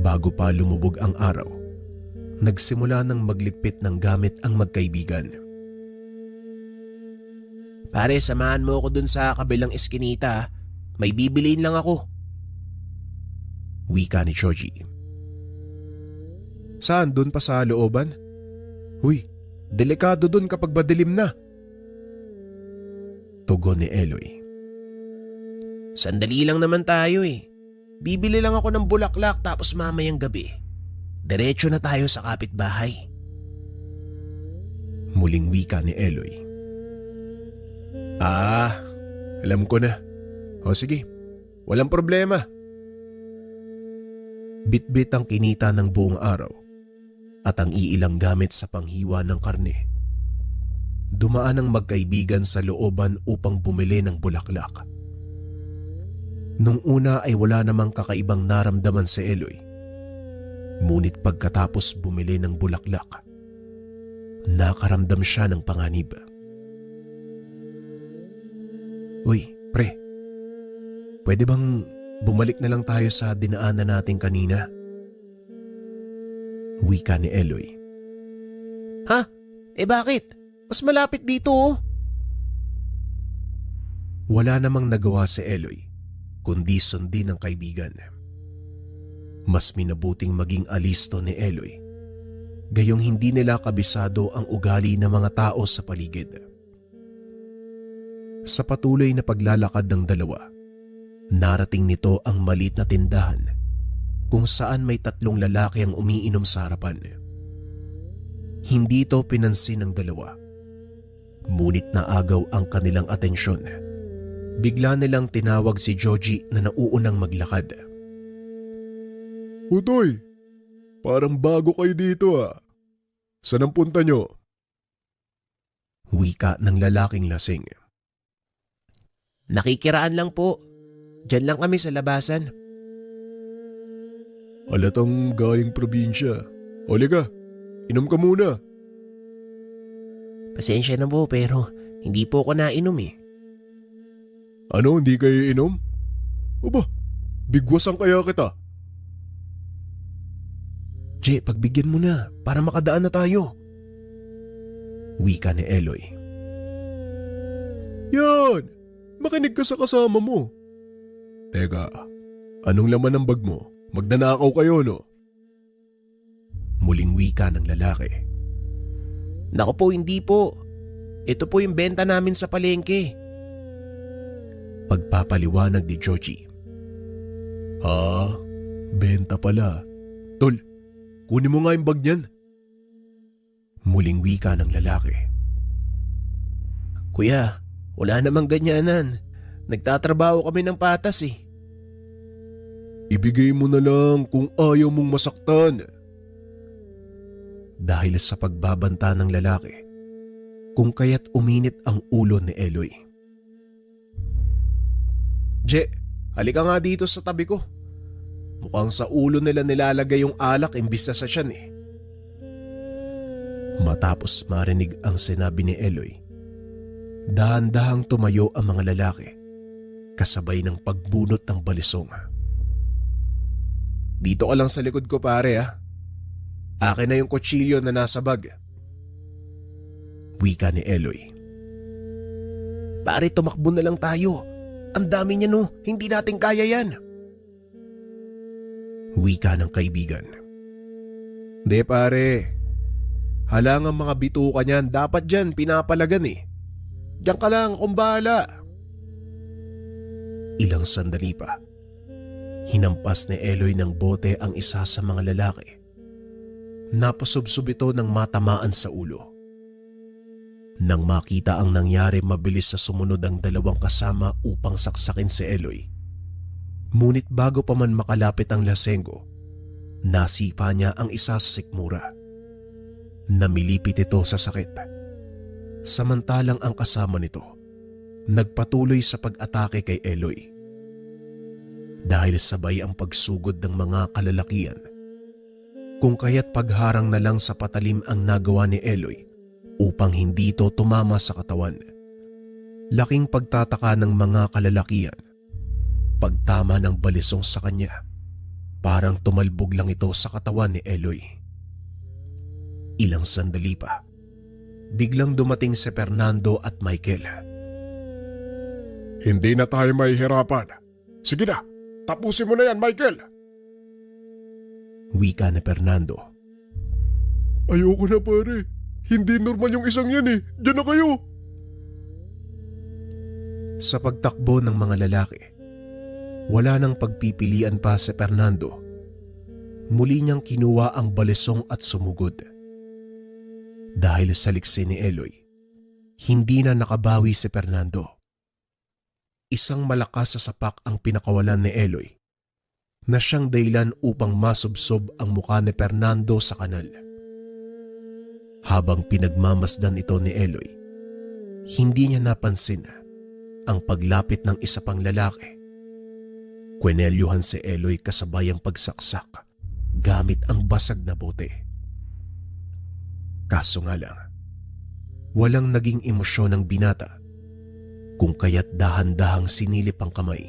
Bago pa lumubog ang araw, nagsimula ng magligpit ng gamit ang magkaibigan. Pare, samahan mo ako dun sa kabilang eskinita. May bibiliin lang ako. Wika ni Georgie. Saan? Dun pa sa looban? Huy, delikado dun kapag madilim na. Tugon ni Eloy. Sandali lang naman tayo eh. Bibili lang ako ng bulaklak tapos mamayang gabi, diretso na tayo sa kapitbahay. Muling wika ni Eloy. Alam ko na. O sige, walang problema. Bitbit ang kinita ng buong araw at ang iilang gamit sa panghiwa ng karne. Dumaan ang magkaibigan sa looban upang bumili ng bulaklak. Nung una ay wala namang kakaibang naramdaman si Eloy. Ngunit pagkatapos bumili ng bulaklak, nakaramdam siya ng panganib. Uy, pre, pwede bang bumalik na lang tayo sa dinaanan natin kanina? Wika ni Eloy. Ha? Bakit? Mas malapit dito oh. Wala namang nagawa si Eloy, kundi sundin ng kaibigan. Mas minabuting maging alisto ni Eloy, gayong hindi nila kabisado ang ugali ng mga tao sa paligid. Sa patuloy na paglalakad ng dalawa, narating nito ang maliit na tindahan kung saan may 3 lalaki ang umiinom sa harapan. Hindi ito pinansin ng dalawa, ngunit naagaw ang kanilang atensyon. Bigla nilang tinawag si Georgie na nauunang maglakad. Utoy, parang bago kayo dito ah. Saan ang punta nyo? Wika ng lalaking lasing. Nakikiraan lang po. Diyan lang kami sa labasan. Alatang galing probinsya. Halika, inom ka muna. Pasensya na po pero hindi po ako nainom eh. Ano, hindi kayo inom? Aba, bigwasan kaya kita. Je, pagbigyan mo na para makadaan na tayo. Wika ni Eloy. Yan, makinig ka sa kasama mo. Teka, anong laman ng bag mo? Magnanakaw kayo no? Muling wika ng lalaki. Naku po, hindi po. Ito po yung benta namin sa palengke. Pagpapaliwanag ni Georgie. Benta pala. Tol, kunin mo nga yung bag niyan. Muling wika ng lalaki. Kuya, wala namang ganyanan. Nagtatrabaho kami ng patas eh. Ibigay mo na lang kung ayaw mong masaktan. Dahil sa pagbabanta ng lalaki, kung kaya't uminit ang ulo ni Eloy. Je, halika nga dito sa tabi ko. Mukhang sa ulo nila nilalagay yung alak imbis na sa tiyan eh. Matapos marinig ang sinabi ni Eloy, dahan-dahang tumayo ang mga lalaki kasabay ng pagbunot ng balisong. Dito ka lang sa likod ko pare ah. Akin na yung kutsilyo na nasa bag. Wika ni Eloy. Pare, tumakbo na lang tayo. Ang dami niya no, hindi natin kaya yan. Wika ng kaibigan. Hindi pare. Halangang mga bituka niyan, dapat dyan pinapalagan eh. Diyan ka lang, kung bahala. Ilang sandali pa, hinampas ni Eloy ng bote ang isa sa mga lalaki. Napasubsob ito ng matamaan sa ulo. Nang makita ang nangyari, mabilis na sumunod ang dalawang kasama upang saksakin si Eloy. Ngunit bago pa man makalapit ang lasenggo, nasipa niya ang isa sa sikmura. Namilipit ito sa sakit. Samantalang ang kasama nito nagpatuloy sa pag-atake kay Eloy. Dahil sabay ang pagsugod ng mga kalalakian, kung kaya't pagharang na lang sa patalim ang nagawa ni Eloy upang hindi ito tumama sa katawan. Laking pagtataka ng mga kalalakian. Pagtama ng balisong sa kanya, parang tumalbog lang ito sa katawan ni Eloy. Ilang sandali pa, biglang dumating si Fernando at Michael. Hindi na tayo mahihirapan. Sige na, tapusin mo na yan, Michael. Wika ni Fernando. Ayoko na pare. Hindi normal yung isang yan eh. Diyan na kayo. Sa pagtakbo ng mga lalaki, wala nang pagpipilian pa si Fernando. Muli niyang kinuha ang balisong at sumugod. Dahil sa liksi ni Eloy, hindi na nakabawi si Fernando. Isang malakas sa sapak ang pinakawalan ni Eloy na siyang dahilan upang masubsob ang mukha ni Fernando sa kanal. Habang pinagmamasdan ito ni Eloy, hindi niya napansin ang paglapit ng isa pang lalaki. Kwenelyuhan si Eloy kasabay ang pagsaksak gamit ang basag na bote. Kaso nga lang, walang naging emosyon ng binata, kung kaya't dahan-dahang sinilip ang kamay.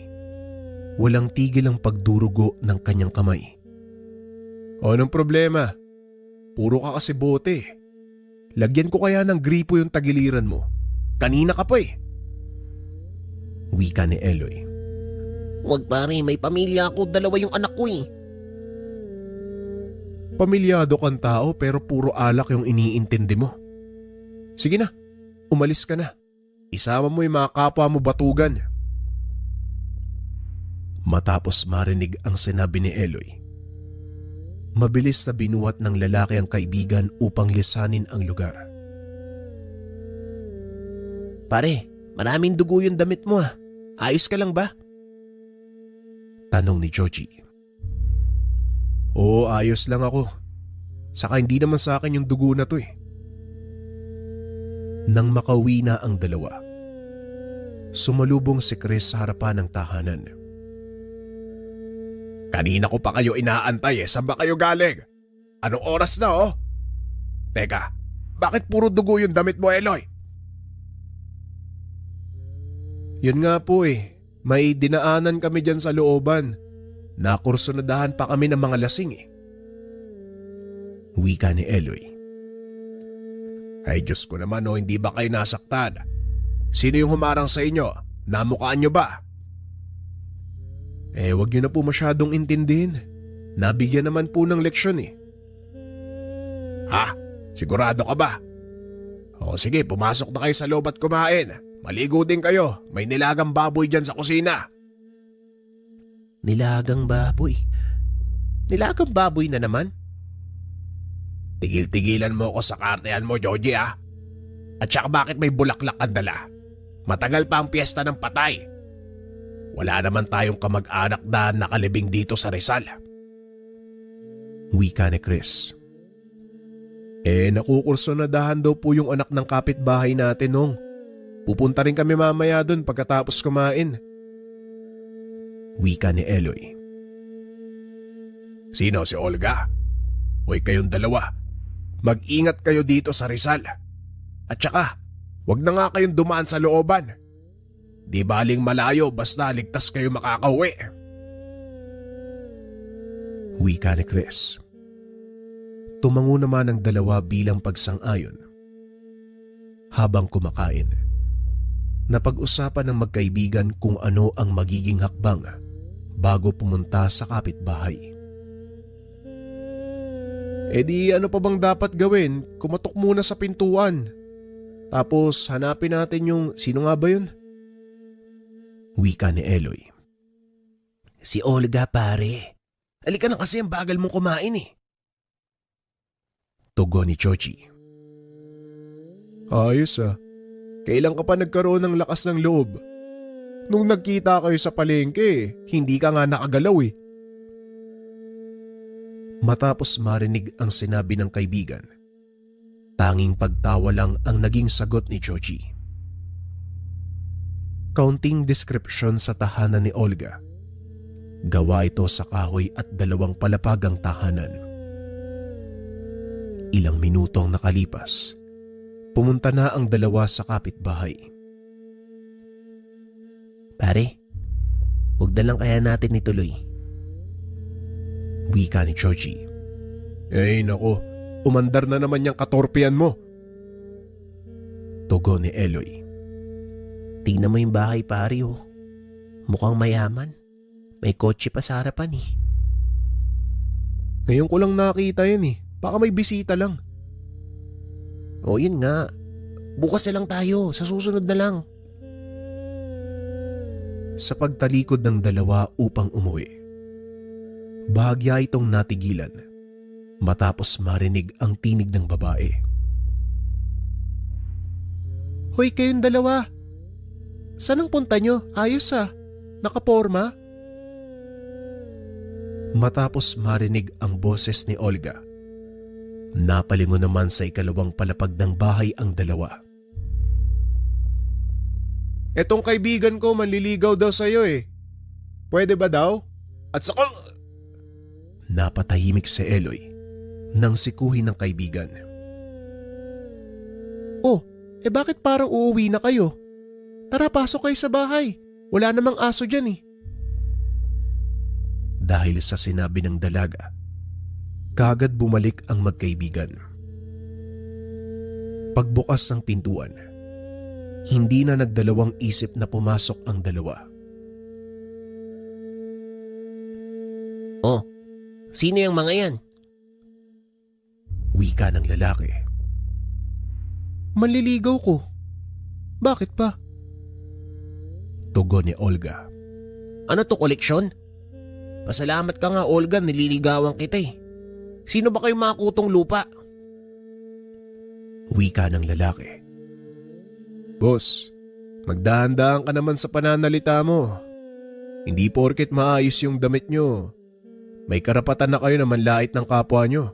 Walang tigil ang pagdurugo ng kanyang kamay. Anong problema? Puro ka kasi bote. Lagyan ko kaya ng gripo yung tagiliran mo. Kanina ka pa eh. Wika ni Eloy. Wag pare, may pamilya ako, dalawa yung anak ko eh. Pamilyado kang tao pero puro alak yung iniintindi mo. Sige na, umalis ka na. Isama mo yung mga kapwa mo batugan. Matapos marinig ang sinabi ni Eloy, mabilis na binuhat ng lalaki ang kaibigan upang lisanin ang lugar. Pare, maraming dugo yung damit mo ah. Ayos ka lang ba? Tanong ni Georgie. Oo, ayos lang ako. Saka hindi naman sa akin yung dugo na to eh. Nang makauwi na ang dalawa, sumalubong si Chris sa harapan ng tahanan. Kanina ko pa kayo inaantay eh. Saan ba kayo galing? Anong oras na oh? Teka, bakit puro dugo yung damit mo, Eloy? Yun nga po eh. May dinaanan kami dyan sa looban. Nakursunadahan pa kami ng mga lasing eh. Wika ni Eloy. Ay Diyos ko naman oh, hindi ba kayo nasaktan? Sino yung humarang sa inyo? Namukaan nyo ba? Wag nyo na po masyadong intindihin. Nabigyan naman po ng leksyon eh. Ha? Sigurado ka ba? O sige, pumasok na kayo sa loob at kumain. Maligo din kayo. May nilagang baboy dyan sa kusina. Nilagang baboy? Nilagang baboy na naman? Tigil-tigilan mo ako sa kartehan mo, Joji ha. At saka bakit may bulaklak ang dala? Matagal pa ang piyesta ng patay. Wala naman tayong kamag-anak na nakalibing dito sa Rizal. Wika ni Chris. Nakukursunadahan daw po yung anak ng kapitbahay natin nung. Pupunta rin kami mamaya dun pagkatapos kumain. Wika ni Eloy. Sino, si Olga? Hoy kayong dalawa, mag-ingat kayo dito sa Rizal. At saka, wag na nga kayong dumaan sa looban. Di baling malayo basta ligtas kayo makakauwi. Wika ni Chris. Tumango naman ang dalawa bilang pagsang-ayon. Habang kumakain, napag-usapan ng magkaibigan kung ano ang magiging hakbang bago pumunta sa kapitbahay. Di ano pa bang dapat gawin? Kumatok muna sa pintuan. Tapos hanapin natin yung sino nga ba yun? Wika ni Eloy. Si Olga, pare. Halika na kasi ang bagal mong kumain eh. Tugon ni Chochi. Ayos ah. Kailan ka pa nagkaroon ng lakas ng loob? Nung nagkita kayo sa palengke, hindi ka nga nakagalaw eh. Matapos marinig ang sinabi ng kaibigan, tanging pagtawa lang ang naging sagot ni Chochi. Kaunting deskripsyon sa tahanan ni Olga. Gawa ito sa kahoy at 2 palapagang tahanan. Ilang minutong nakalipas, pumunta na ang dalawa sa kapitbahay. Pare, huwag na lang kaya natin ituloy. Wika ni Chochi. Nako, umandar na naman yung katorpian mo. Tugon ni Eloy. Tingnan mo yung bahay, pare oh. Mukhang mayaman. May kotse pa sa harapan eh. Ngayon ko lang nakita yan eh. Baka may bisita lang. O yun nga. Bukas na lang tayo. Sa susunod na lang. Sa pagtalikod ng dalawa upang umuwi, bahagya itong natigilan matapos marinig ang tinig ng babae. Hoy kayong dalawa! Saan ang punta nyo? Ayos ah. Nakaporma? Matapos marinig ang boses ni Olga, napalingon naman sa ikalawang palapag ng bahay ang dalawa. Etong kaibigan ko manliligaw daw sa'yo eh. Pwede ba daw? At saka... Napatahimik si Eloy nang sikuhin ng kaibigan. Oh, bakit parang uuwi na kayo? Tara, pasok kayo sa bahay. Wala namang aso dyan eh. Dahil sa sinabi ng dalaga, kaagad bumalik ang magkaibigan. Pagbukas ng pintuan, hindi na nagdalawang isip na pumasok ang dalawa. Oh, sino yung mga yan? Wika ng lalaki. Manliligaw ko. Bakit pa? Tugon ni Olga. Ano to, koleksyon? Pasalamat ka nga, Olga, nililigawan kita eh. Sino ba kayong mga kutong lupa? Wika ng lalaki. Boss, magdahan-dahan ka naman sa pananalita mo. Hindi porket maayos yung damit nyo, may karapatan na kayo na manlait ng kapwa nyo.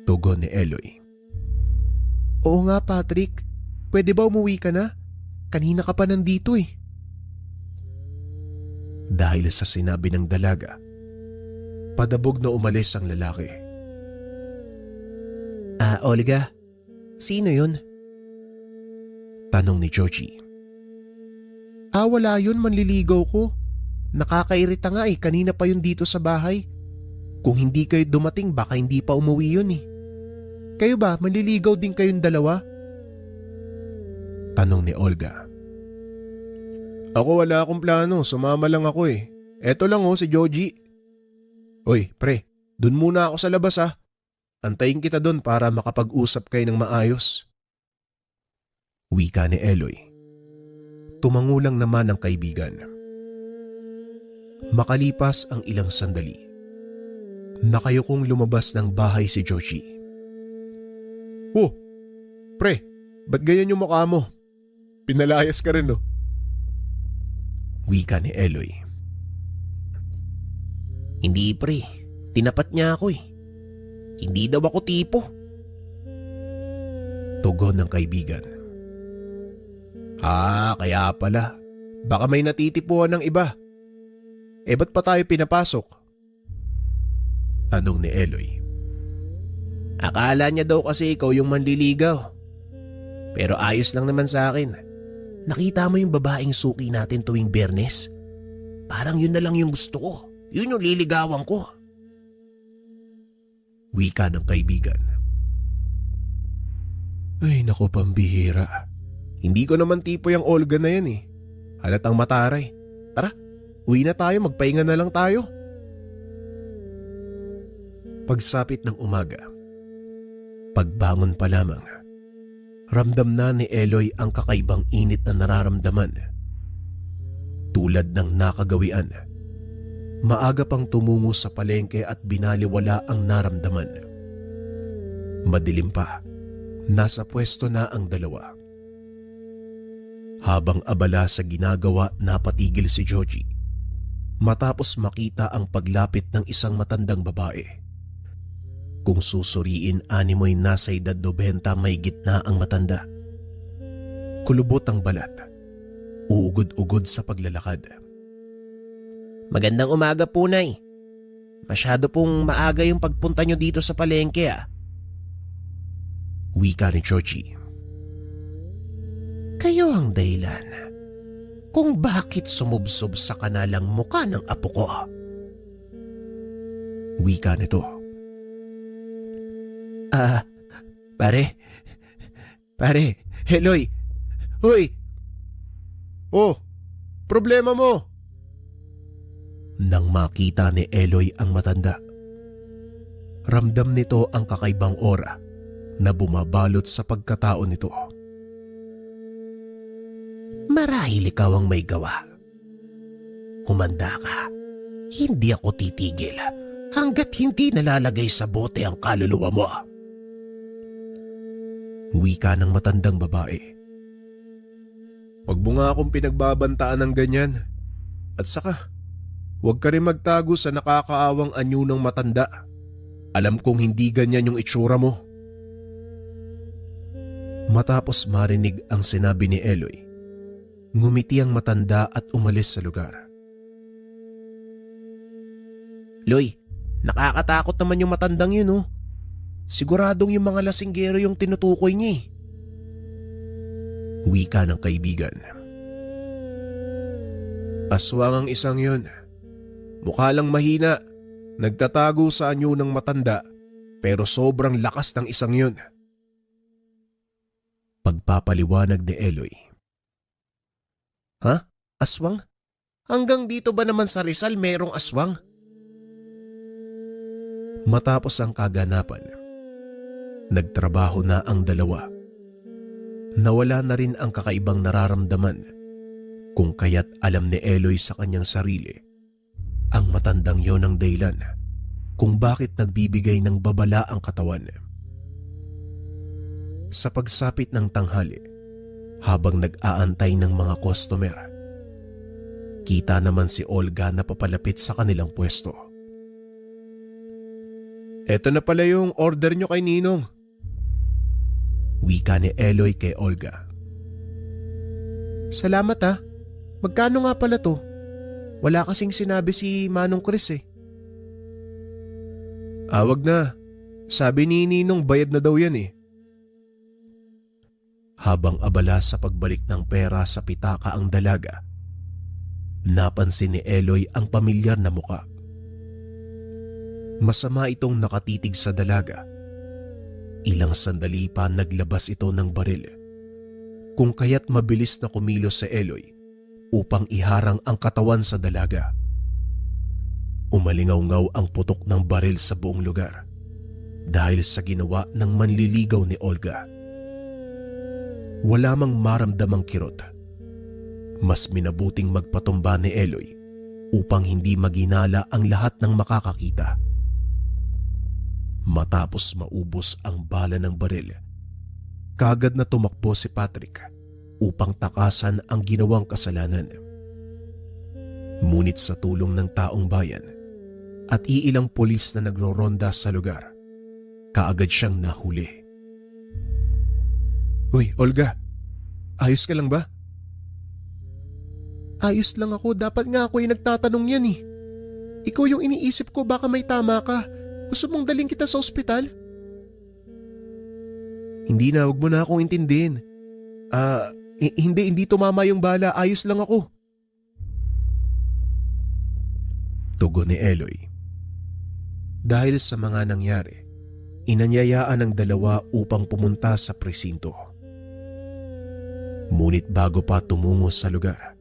Tugon ni Eloy. Oo nga Patrick, pwede ba umuwi ka na? Kanina ka pa nandito eh. Dahil sa sinabi ng dalaga, padabog na umalis ang lalaki. Olga, sino yun? Tanong ni Chochi. Wala yun, manliligaw ko. Nakakairita nga eh, kanina pa yun dito sa bahay. Kung hindi kayo dumating, baka hindi pa umuwi yun eh. Kayo ba, manliligaw din kayong dalawa? Tanong ni Olga. Ako wala akong plano, sumama lang ako eh. Eto lang oh, si Joji. Oy, pre, dun muna ako sa labas ah. Antayin kita doon para makapag-usap kayo ng maayos. Wika ni Eloy. Tumangulang naman ang kaibigan. Makalipas ang ilang sandali, nakayukong lumabas ng bahay si Joji. Oh, pre, ba't ganyan yung mukha mo? Pinalayas ka rin, no? Wika ni Eloy. Hindi pre, tinapat niya ako eh. Hindi daw ako tipo. Tugon ng kaibigan. Kaya pala. Baka may natitipuan ng iba. Ba't pa tayo pinapasok? Tanong ni Eloy. Akala niya daw kasi ikaw yung manliligaw. Pero ayos lang naman sa akin. Nakita mo yung babaeng suki natin tuwing Biyernes? Parang yun na lang yung gusto ko. Yun yung liligawan ko. Wika ng kaibigan. Ay nako, pambihira. Hindi ko naman tipo yung Olga na yan eh. Halatang mataray. Tara, uwi na tayo, magpahinga na lang tayo. Pagsapit ng umaga, pagbangon pa lamang, ramdam na ni Eloy ang kakaibang init na nararamdaman. Tulad ng nakagawian, maaga pang tumungo sa palengke at binaliwala ang naramdaman. Madilim pa, nasa pwesto na ang dalawa. Habang abala sa ginagawa, napatigil si Joji matapos makita ang paglapit ng isang matandang babae. Kung susuriin, animoy nasa edad 90, may gitna ang matanda. Kulubot ang balat, uugod-ugod sa paglalakad. Magandang umaga po, Nay. Masyado pong maaga yung pagpunta nyo dito sa palengke ah. Wika ni Joji. Kayo ang dahilan kung bakit sumubsob sa kanalang muka ng apo ko. Wika nito. Pare, Eloy. Hoy! Oh, problema mo? Nang makita ni Eloy ang matanda, ramdam nito ang kakaibang aura na bumabalot sa pagkatao nito. Marahil ikaw ang may gawa. Humanda ka. Hindi ako titigil hanggat hindi nalalagay sa bote ang kaluluwa mo. Wika ng matandang babae. Huwag mo nga akong pinagbabantaan ng ganyan. At saka, huwag ka rin magtago sa nakakaawang anyo ng matanda. Alam kong hindi ganyan yung itsura mo. Matapos marinig ang sinabi ni Eloy, ngumiti ang matanda at umalis sa lugar. Loy, nakakatakot naman yung matandang yun oh. Siguradong yung mga lasinggero yung tinutukoy niya eh. Wika ng kaibigan. Aswang ang isang yun. Mukha lang mahina. Nagtatago sa anyo ng matanda pero sobrang lakas ng isang yun. Pagpapaliwanag ni Eloy. Ha? Aswang? Hanggang dito ba naman sa Rizal merong aswang? Matapos ang kaganapan, nagtrabaho na ang dalawa. Nawala na rin ang kakaibang nararamdaman kung kaya't alam ni Eloy sa kanyang sarili ang matandang yon ang dahilan kung bakit nagbibigay ng babala ang katawan. Sa pagsapit ng tanghali, habang nag-aantay ng mga customer, kita naman si Olga na papalapit sa kanilang pwesto. Eto na pala yung order nyo kay Ninong. Wika ni Eloy kay Olga. Salamat ha. Magkano nga pala to? Wala kasing sinabi si Manong Chris eh. Wag na. Sabi ni Ninong bayad na daw yan eh. Habang abala sa pagbalik ng pera sa pitaka ang dalaga, napansin ni Eloy ang pamilyar na muka. Masama itong nakatitig sa dalaga. Ilang sandali pa naglabas ito ng baril, kung kaya't mabilis na kumilos si Eloy upang iharang ang katawan sa dalaga. Umalingaw-ngaw ang putok ng baril sa buong lugar dahil sa ginawa ng manliligaw ni Olga. Wala mang maramdamang kirot. Mas minabuting magpatumba ni Eloy upang hindi maginala ang lahat ng makakakita. Matapos maubos ang bala ng baril, kaagad na tumakbo si Patrick upang takasan ang ginawang kasalanan. Ngunit sa tulong ng taong bayan at iilang pulis na nagroronda sa lugar, kaagad siyang nahuli. "Hoy, Olga, ayos ka lang ba?" "Ayos lang ako, dapat nga ako yung nagtatanong yan eh. Ikaw yung iniisip ko, baka may tama ka. Gusto mong daling kita sa ospital?" "Hindi na, huwag mo na akong intindihin. Hindi tumama yung bala, ayos lang ako." Tugon ni Eloy. Dahil sa mga nangyari, inanyayaan ng dalawa upang pumunta sa presinto. Ngunit bago pa tumungo sa lugar,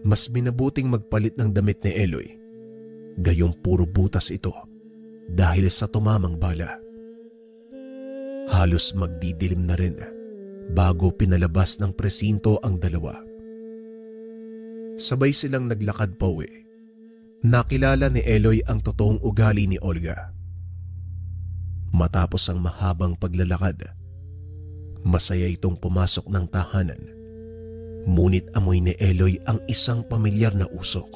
mas minabuting magpalit ng damit ni Eloy. Gayong puro butas ito dahil sa tumamang bala. Halos magdidilim na rin bago pinalabas ng presinto ang dalawa. Sabay silang naglakad pa uwi. Nakilala ni Eloy ang totoong ugali ni Olga. Matapos ang mahabang paglalakad, masaya itong pumasok ng tahanan. Ngunit amoy ni Eloy ang isang pamilyar na usok.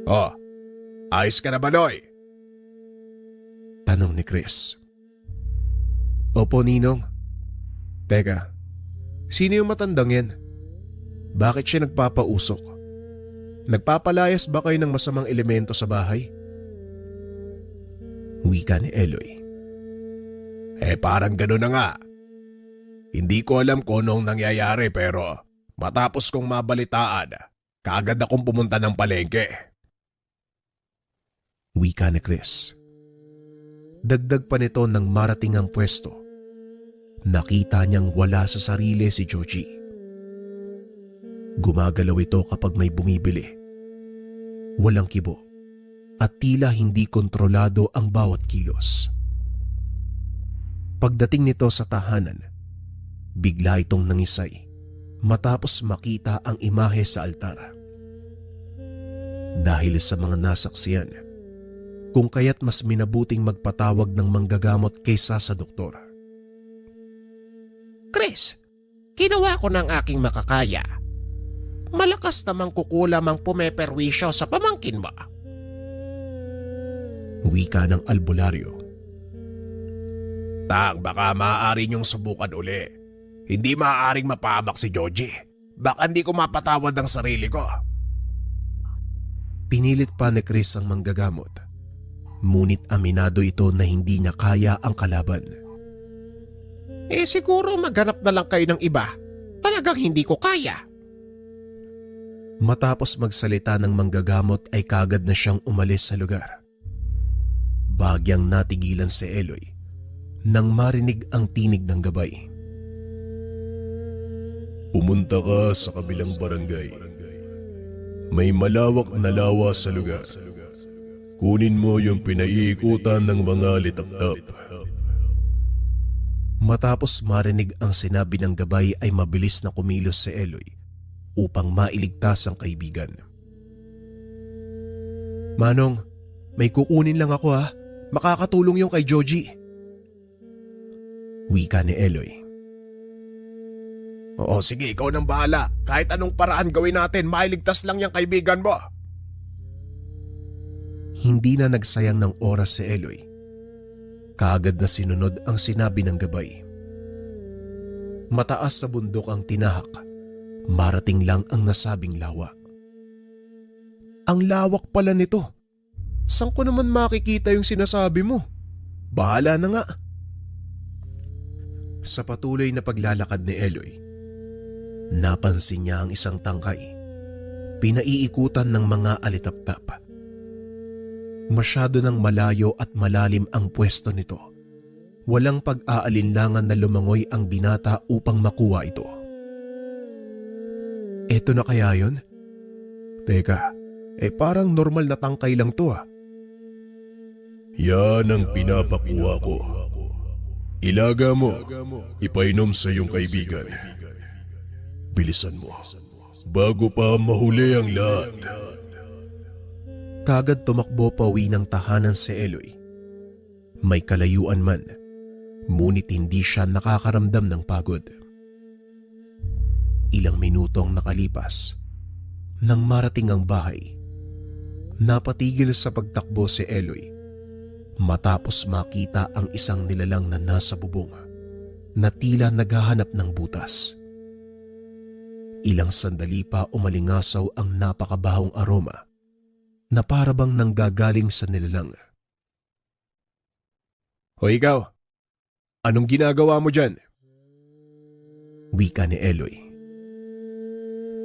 "Oh, ayos ka na ba, Noy?" Tanong ni Chris. "Opo, Ninong. Teka, sino yung matandang yan? Bakit siya nagpapausok? Nagpapalayas ba kayo ng masamang elemento sa bahay?" Wika ni Eloy. Parang gano'n na nga. Hindi ko alam kung anong nangyayari pero matapos kong mabalitaan, kaagad akong pumunta ng palengke. Wika ni Chris. Dagdag pa nito nang marating ang pwesto. Nakita niyang wala sa sarili si Georgie. Gumagalaw ito kapag may bumibili. Walang kibo at tila hindi kontrolado ang bawat kilos. Pagdating nito sa tahanan, bigla itong nangisay matapos makita ang imahe sa altar. Dahil sa mga nasaksiyan, kung kaya't mas minabuting magpatawag ng manggagamot kaysa sa doktor. Chris, ginawa ko ng aking makakaya. Malakas namang kukulam ang pumeperwisyo sa pamangkin mo. Wika ng albularyo. Tang, baka maaari niyong subukan uli. Hindi maaaring mapahamak si Georgie. Baka hindi ko mapatawad ang sarili ko. Pinilit pa ni Chris ang manggagamot. Ngunit aminado ito na hindi niya kaya ang kalaban. Siguro maghanap na lang kayo ng iba. Talagang hindi ko kaya. Matapos magsalita ng manggagamot ay kagad na siyang umalis sa lugar. Bagyang natigilan si Eloy nang marinig ang tinig ng gabay. Pumunta ka sa kabilang barangay. May malawak na lawa sa lugar. Kunin mo yung pinaiikutan ng mga litap-tap. Matapos marinig ang sinabi ng gabay ay mabilis na kumilos si Eloy upang mailigtas ang kaibigan. Manong, may kukunin lang ako ha. Makakatulong yung kay Georgie. Wika ni Eloy. Oo, sige, ikaw nang bahala. Kahit anong paraan gawin natin, mailigtas lang yung kaibigan mo. Hindi na nagsayang ng oras si Eloy. Kaagad na sinunod ang sinabi ng gabay. Mataas sa bundok ang tinahak. Marating lang ang nasabing lawa. Ang lawak pala nito. Saan ko naman makikita yung sinasabi mo? Bahala na nga. Sa patuloy na paglalakad ni Eloy, napansin niya ang isang tangkay. Pinaiikutan ng mga alitap-tap. Masyado nang malayo at malalim ang pwesto nito. Walang pag-aalinlangan na lumangoy ang binata upang makuha ito. Eto na kaya yun? Teka, parang normal na tangkay lang to ah. Yan ang pinapakuha ko. Ilaga mo, ipainom sa iyong kaibigan. Bilisan mo, bago pa mahuli ang lahat. Kagad tumakbo pauwi ng tahanan si Eloy. May kalayuan man, ngunit hindi siya nakakaramdam ng pagod. Ilang minutong nakalipas, nang marating ang bahay, napatigil sa pagtakbo si Eloy matapos makita ang isang nilalang na nasa bubong na tila naghahanap ng butas. Ilang sandali pa umalingasaw ang napakabahong aroma na parabang nanggagaling sa nilalang. Hoy ikaw, anong ginagawa mo dyan? Wika ni Eloy.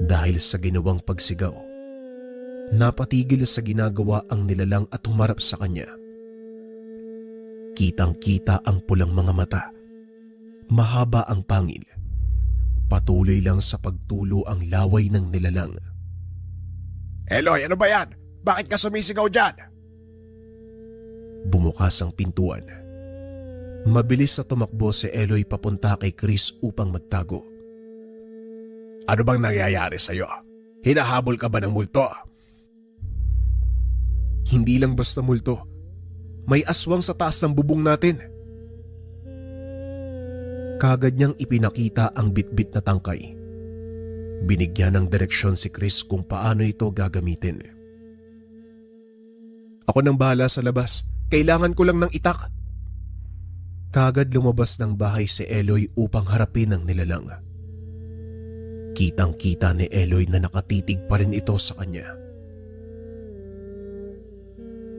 Dahil sa ginawang pagsigaw, napatigil sa ginagawa ang nilalang at humarap sa kanya. Kitang-kita ang pulang mga mata, mahaba ang pangil, patuloy lang sa pagtulo ang laway ng nilalang. Eloy, ano ba yan? Bakit ka sumisigaw dyan? Bumukas ang pintuan. Mabilis na tumakbo si Eloy papunta kay Chris upang magtago. Ano bang nangyayari sa'yo? Hinahabol ka ba ng multo? Hindi lang basta multo. May aswang sa taas ng bubong natin. Kagad niyang ipinakita ang bitbit na tangkay. Binigyan ng direksyon si Chris kung paano ito gagamitin. Ako nang bahala sa labas. Kailangan ko lang ng itak. Kagad lumabas ng bahay si Eloy upang harapin ang nilalang. Kitang-kita ni Eloy na nakatitig pa rin ito sa kanya.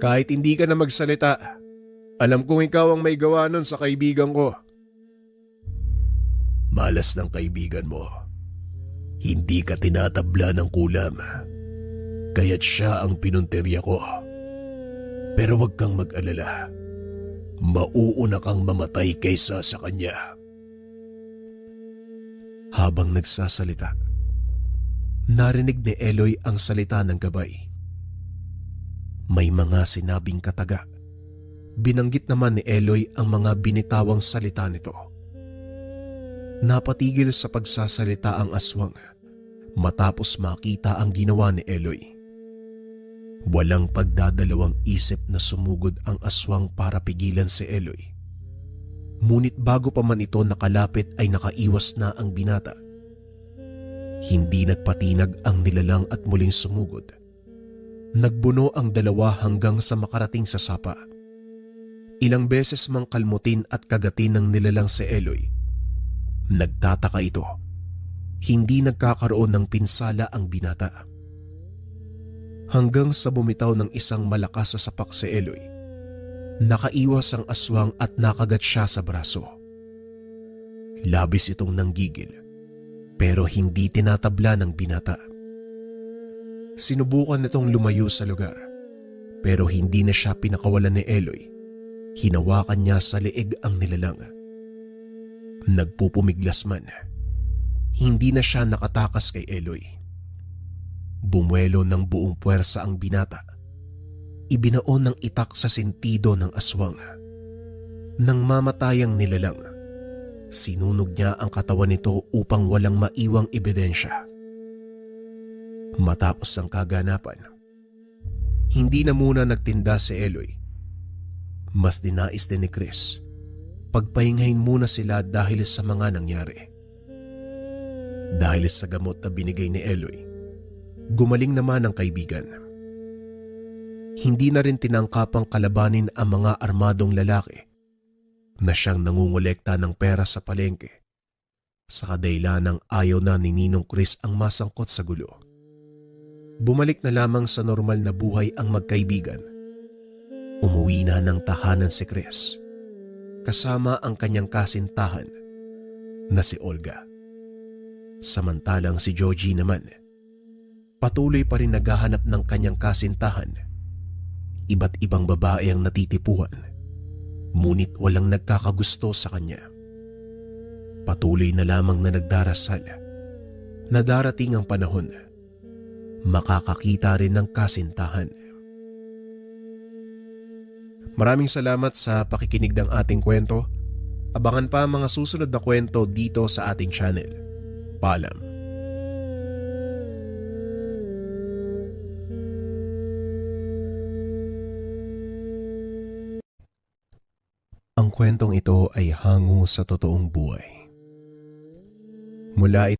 Kahit hindi ka na magsalita, alam kong ikaw ang may gawa nun sa kaibigan ko. Malas ng kaibigan mo. Hindi ka tinatabla ng kulam. Kaya't siya ang pinunterya ko. Pero wag kang mag-alala. Mauuna kang mamatay kaysa sa kanya. Habang nagsasalita, narinig ni Eloy ang salita ng gabay. May mga sinabing kataga. Binanggit naman ni Eloy ang mga binitawang salita nito. Napatigil sa pagsasalita ang aswang matapos makita ang ginawa ni Eloy. Walang pagdadalawang isip na sumugod ang aswang para pigilan si Eloy. Ngunit bago pa man ito nakalapit ay nakaiwas na ang binata. Hindi nagpatinag ang nilalang at muling sumugod. Nagbuno ang dalawa hanggang sa makarating sa sapa. Ilang beses mang kalmutin at kagatin ng nilalang si Eloy. Nagtataka ito. Hindi nagkakaroon ng pinsala ang binata. Hanggang sa bumitaw ng isang malakas sa sapak si Eloy. Nakaiwas ang aswang at nakagat siya sa braso. Labis itong nanggigil, pero hindi tinatabla ng binata. Sinubukan nitong lumayo sa lugar, pero hindi na siya pinakawalan ni Eloy. Hinawakan niya sa leeg ang nilalang. Nagpupumiglas man, hindi na siya nakatakas kay Eloy. Bumuelo ng buong puwersa ang binata. Ibinaon ng itak sa sentido ng aswang. Nang mamatayang nilalang, sinunog niya ang katawan nito upang walang maiwang ebidensya. Matapos ang kaganapan, hindi na muna nagtinda si Eloy. Mas dinais din ni Chris. Pagpahingahin muna sila dahil sa mga nangyari. Dahil sa gamot na binigay ni Eloy, gumaling naman ang kaibigan. Hindi na rin tinangkapang kalabanin ang mga armadong lalaki na siyang nangungolekta ng pera sa palengke sa kadahilanang ayaw na ni Ninong Chris ang masangkot sa gulo. Bumalik na lamang sa normal na buhay ang magkaibigan. Umuwi na ng tahanan si Chris, kasama ang kanyang kasintahan na si Olga. Samantalang si Georgie naman, patuloy pa rin naghahanap ng kanyang kasintahan. Iba't ibang babae ang natitipuhan, ngunit walang nagkakagusto sa kanya. Patuloy na lamang na nagdarasal na darating ang panahon, makakakita rin ng kasintahan. Maraming salamat sa pakikinig ng ating kwento. Abangan pa ang mga susunod na kwento dito sa ating channel. Paalam. Ang kwentong ito ay hango sa totoong buhay. Mula